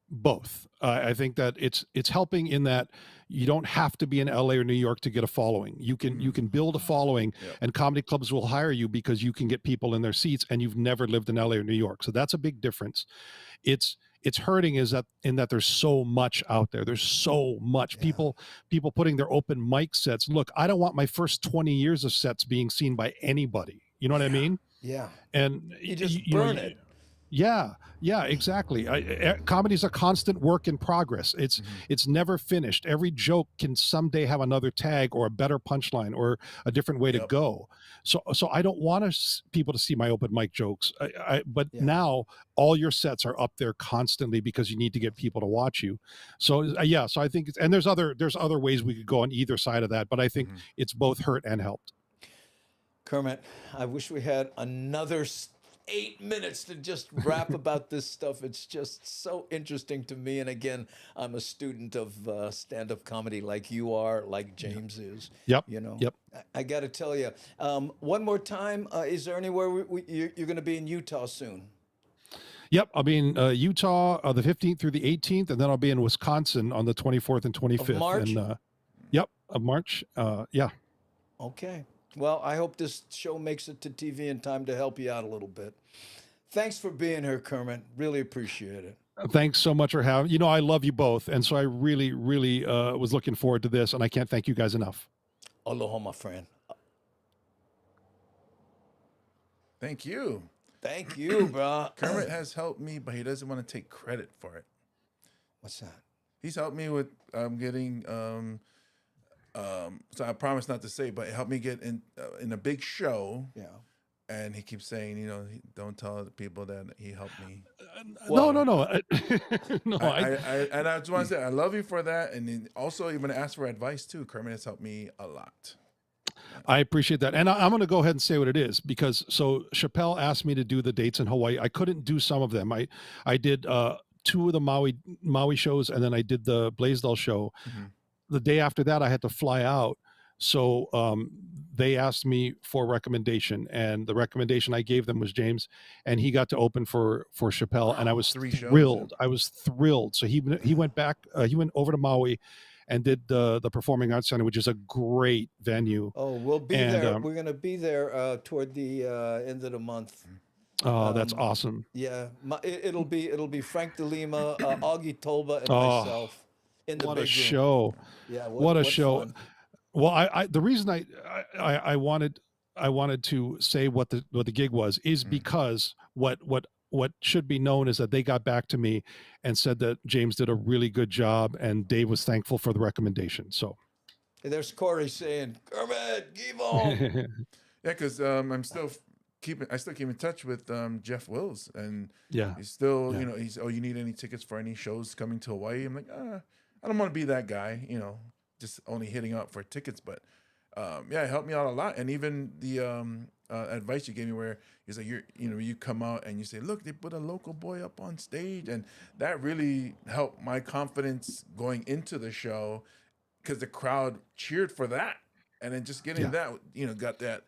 Both. I think that it's helping in that you don't have to be in LA or New York to get a following. You can build a following, and comedy clubs will hire you because you can get people in their seats, and you've never lived in LA or New York. So that's a big difference. It's hurting in that there's so much out there. There's so much people putting their open mic sets. Look, I don't want my first 20 years of sets being seen by anybody. You know what I mean? Yeah. And you just burn it. Yeah, exactly. Comedy's a constant work in progress. It's never finished. Every joke can someday have another tag or a better punchline or a different way to go. So I don't want people to see my open mic jokes. But now all your sets are up there constantly because you need to get people to watch you. So so I think and there's other ways we could go on either side of that, but I think it's both hurt and helped. Kermit, I wish we had another 8 minutes to just rap about this stuff. It's just so interesting to me. And again, I'm a student of stand-up comedy like you are, like James is. Yep. I got to tell you, one more time, is there anywhere you're going to be in Utah soon? Yep, I'll be in Utah the 15th through the 18th, and then I'll be in Wisconsin on the 24th and 25th. March? And yep, of March. Yeah. Okay. Well, I hope this show makes it to TV in time to help you out a little bit. Thanks for being here, Kermit. Really appreciate it. Thanks so much for having. I love you both, and so I really, really was looking forward to this, and I can't thank you guys enough. Aloha, my friend. Thank you. Thank you, bro. Kermit has helped me, but he doesn't want to take credit for it. What's that? He's helped me with getting. So I promise not to say, but it helped me get in a big show. Yeah. And he keeps saying, don't tell the people that he helped me. No. No, and I just want to say I love you for that, and then also even ask for advice too. Kermit has helped me a lot. I appreciate that. And I'm going to go ahead and say what it is, because so Chappelle asked me to do the dates in Hawaii. I couldn't do some of them. I did 2 of the Maui shows, and then I did the Blaisdell show. Mm-hmm. The day after that, I had to fly out. So they asked me for a recommendation, and the recommendation I gave them was James, and he got to open for Chappelle, and I was 3 shows, thrilled. yeah. I was thrilled. So he went back. He went over to Maui and did the Performing Arts Center, which is a great venue. Oh, we'll be there. We're going to be there toward the end of the month. Oh, that's awesome. Yeah, it'll be Frank DeLima, Augie Tolba, and myself in the what big a room. show! Yeah, what a show! Fun. Well, I the reason I wanted to say what the gig was is because what should be known is that they got back to me and said that James did a really good job, and Dave was thankful for the recommendation. So there's Corey saying, Kermit, give on. Yeah, because I still keep in touch with Jeff Wills, and yeah, he's still he's you need any tickets for any shows coming to Hawaii? I'm like, I don't want to be that guy, just only hitting up for tickets, but it helped me out a lot. And even the advice you gave me, where he's like, you come out and you say, look, they put a local boy up on stage, and that really helped my confidence going into the show, because the crowd cheered for that, and then just getting that, got that,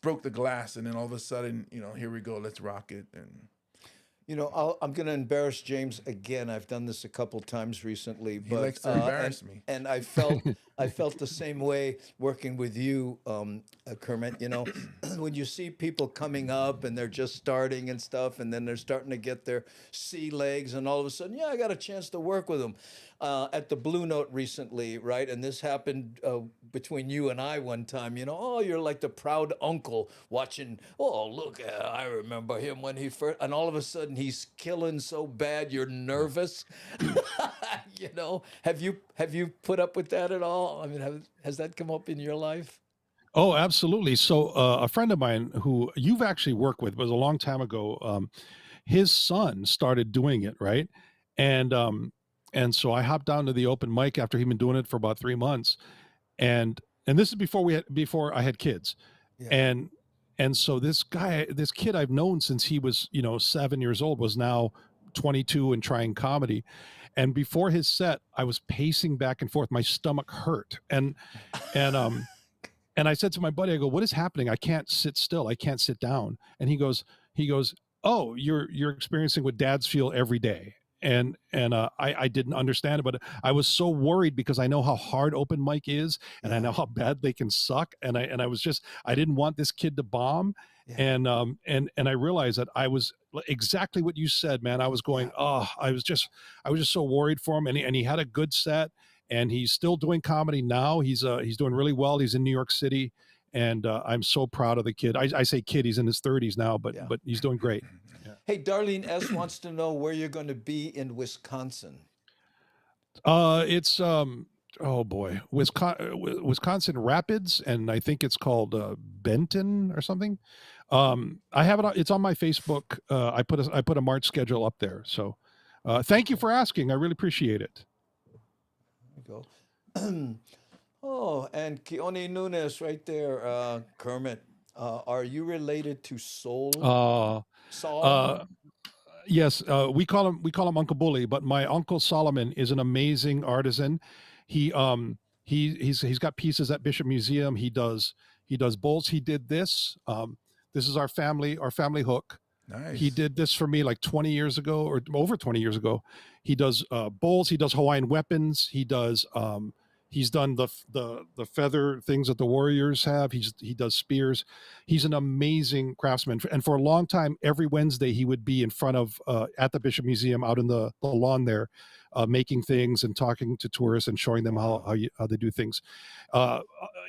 broke the glass, and then all of a sudden, here we go, let's rock it. And I'm going to embarrass James again. I've done this a couple times recently, but he likes to embarrass me. And I felt the same way working with you, Kermit. When you see people coming up and they're just starting and stuff, and then they're starting to get their sea legs, and all of a sudden, I got a chance to work with them at the Blue Note recently, right? And this happened between you and I one time. You're like the proud uncle watching. Oh, look, I remember him when he first, and all of a sudden he's killing so bad you're nervous. Have you put up with that at all? I mean, has that come up in your life? Oh, absolutely. So a friend of mine who you've actually worked with, was a long time ago. His son started doing it, right? And so I hopped down to the open mic after he'd been doing it for about 3 months, and this is before I had kids, Yeah. and so this kid I've known since he was 7 years old, was now 22 and trying comedy. And before his set, I was pacing back and forth. My stomach hurt, and I said to my buddy, I go, "What is happening? I can't sit still. I can't sit down." And he goes, "Oh, you're experiencing what dads feel every day." And I didn't understand it, but I was so worried because I know how hard open mic is, and I know how bad they can suck. And I didn't want this kid to bomb. Yeah. And I realized that I was exactly what you said, man. I was going, I was just so worried for him, and he had a good set, and he's still doing comedy now. He's doing really well. He's in New York City, and I'm so proud of the kid. I say kid, he's in his 30s now, but he's doing great. Hey, Darlene S. wants to know where you're going to be in Wisconsin. It's oh boy, Wisconsin Rapids, and I think it's called Benton or something. I have it. It's on my Facebook. I put a March schedule up there. So, thank you for asking. I really appreciate it. There you go. Oh, and Keone Nunes right there, Kermit. Are you related to Saul? Yes, we call him Uncle Bully, but my Uncle Solomon is an amazing artisan. He's got pieces at Bishop Museum. He does bowls. He did this. This is our family hook. Nice. He did this for me like 20 years ago or over 20 years ago. He does bowls. He does Hawaiian weapons. He does. He's done the feather things that the warriors have. He does spears. He's an amazing craftsman. And for a long time, every Wednesday he would be in front of at the Bishop Museum out in the lawn there, making things and talking to tourists and showing them how they do things.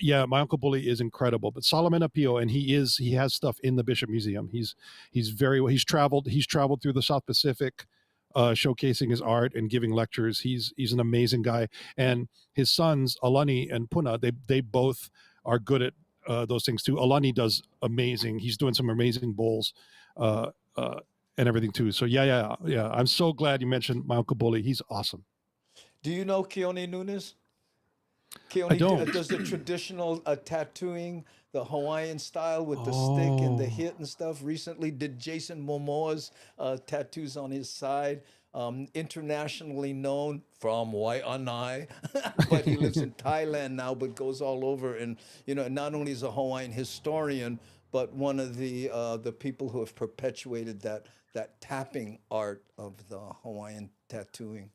Yeah, my Uncle Bully is incredible. But Solomon Apio, and he has stuff in the Bishop Museum. He's traveled through the South Pacific, showcasing his art and giving lectures. He's an amazing guy, and his sons Alani and Puna, they both are good at those things too. Alani does amazing. He's doing some amazing bowls and everything too. So yeah. I'm so glad you mentioned my Uncle Bully. He's awesome. Do you know Keone Nunes? I don't. Does the traditional tattooing, the Hawaiian style with the stick and the hit and stuff. Recently did Jason Momoa's tattoos on his side. Internationally known from Waianae, but he lives in Thailand now, but goes all over. And, not only is a Hawaiian historian, but one of the people who have perpetuated that tapping art of the Hawaiian tattooing.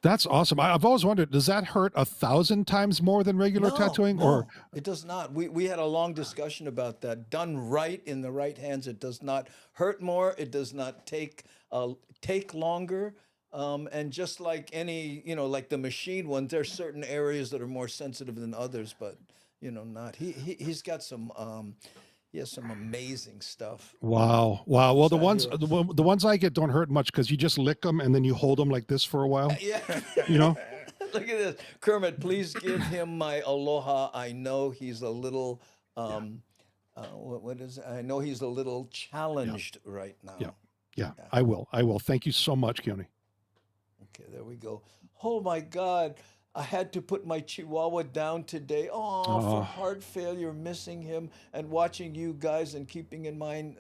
That's awesome. I've always wondered, does that hurt 1,000 times more than regular tattooing? No, it does not. We had a long discussion about that. Done right in the right hands, it does not hurt more. It does not take longer. And just like any, like the machine ones, there's certain areas that are more sensitive than others, but not. He's got some. He has some amazing stuff. Wow. Well, the ones I get don't hurt much because you just lick them and then you hold them like this for a while. Yeah. Look at this. Kermit, please give him my aloha. I know he's a little, what is it? I know he's a little challenged right now. Yeah. I will. Thank you so much, Keone. Okay, there we go. Oh my God. I had to put my Chihuahua down today. For heart failure, missing him and watching you guys and keeping in mind,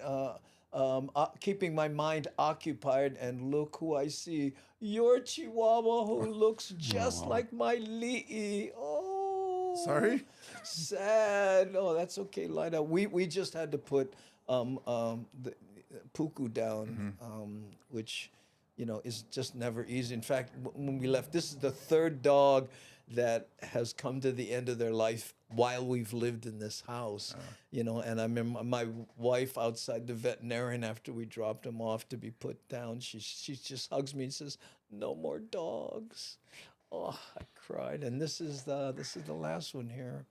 keeping my mind occupied. And look who I see, your Chihuahua who looks just like my Li'i. Oh, sorry, sad. Oh, that's okay, Lida. We just had to put the Puku down, which. Is just never easy. In fact, when we left, this is the third dog that has come to the end of their life while we've lived in this house. And I remember my wife outside the veterinarian after we dropped him off to be put down. She just hugs me and says, "No more dogs." Oh, I cried. And this is the last one here.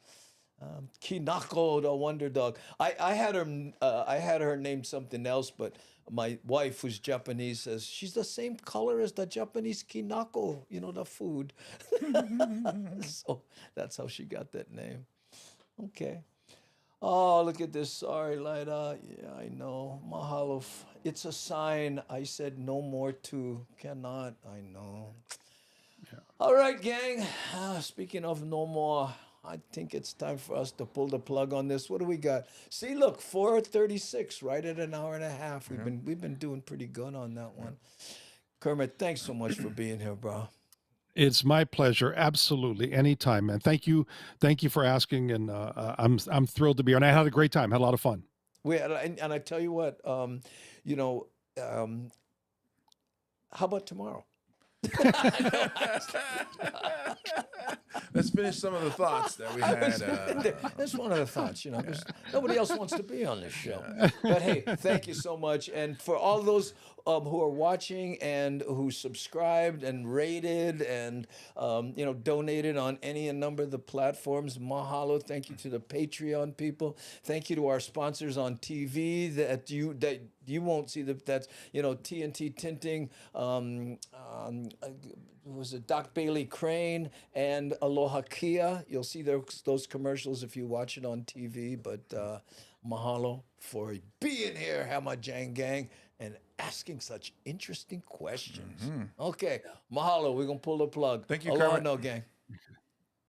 Kinako, the wonder dog. I had her named something else, but my wife, who's Japanese, says she's the same color as the Japanese kinako, the food. So that's how she got that name. Okay. Oh, look at this. Sorry, Lida. Yeah, I know. Mahalo. It's a sign. I said no more to. Cannot. I know. Yeah. All right, gang. Speaking of no more, I think it's time for us to pull the plug on this. What do we got? See, look, 4:36, right at an hour and a half. We've been doing pretty good on that one. Kermit, thanks so much for being here, bro. It's my pleasure. Absolutely, anytime, man. Thank you for asking, and I'm thrilled to be here. And I had a great time. Had a lot of fun. And I tell you what, how about tomorrow? Let's finish some of the thoughts that we had. That's one of the thoughts, nobody else wants to be on this show. But hey, thank you so much. And for all those who are watching and who subscribed and rated and, donated on any number of the platforms, mahalo. Thank you to the Patreon people. Thank you to our sponsors on TV that you won't see. That's, TNT Tinting, was it Doc Bailey Crane and Aloha Kia. You'll see those commercials if you watch it on TV. But mahalo for being here, Hamajang Gang, and asking such interesting questions. Okay, mahalo. We're going to pull the plug. Thank you, Aloha Kermit. no, gang.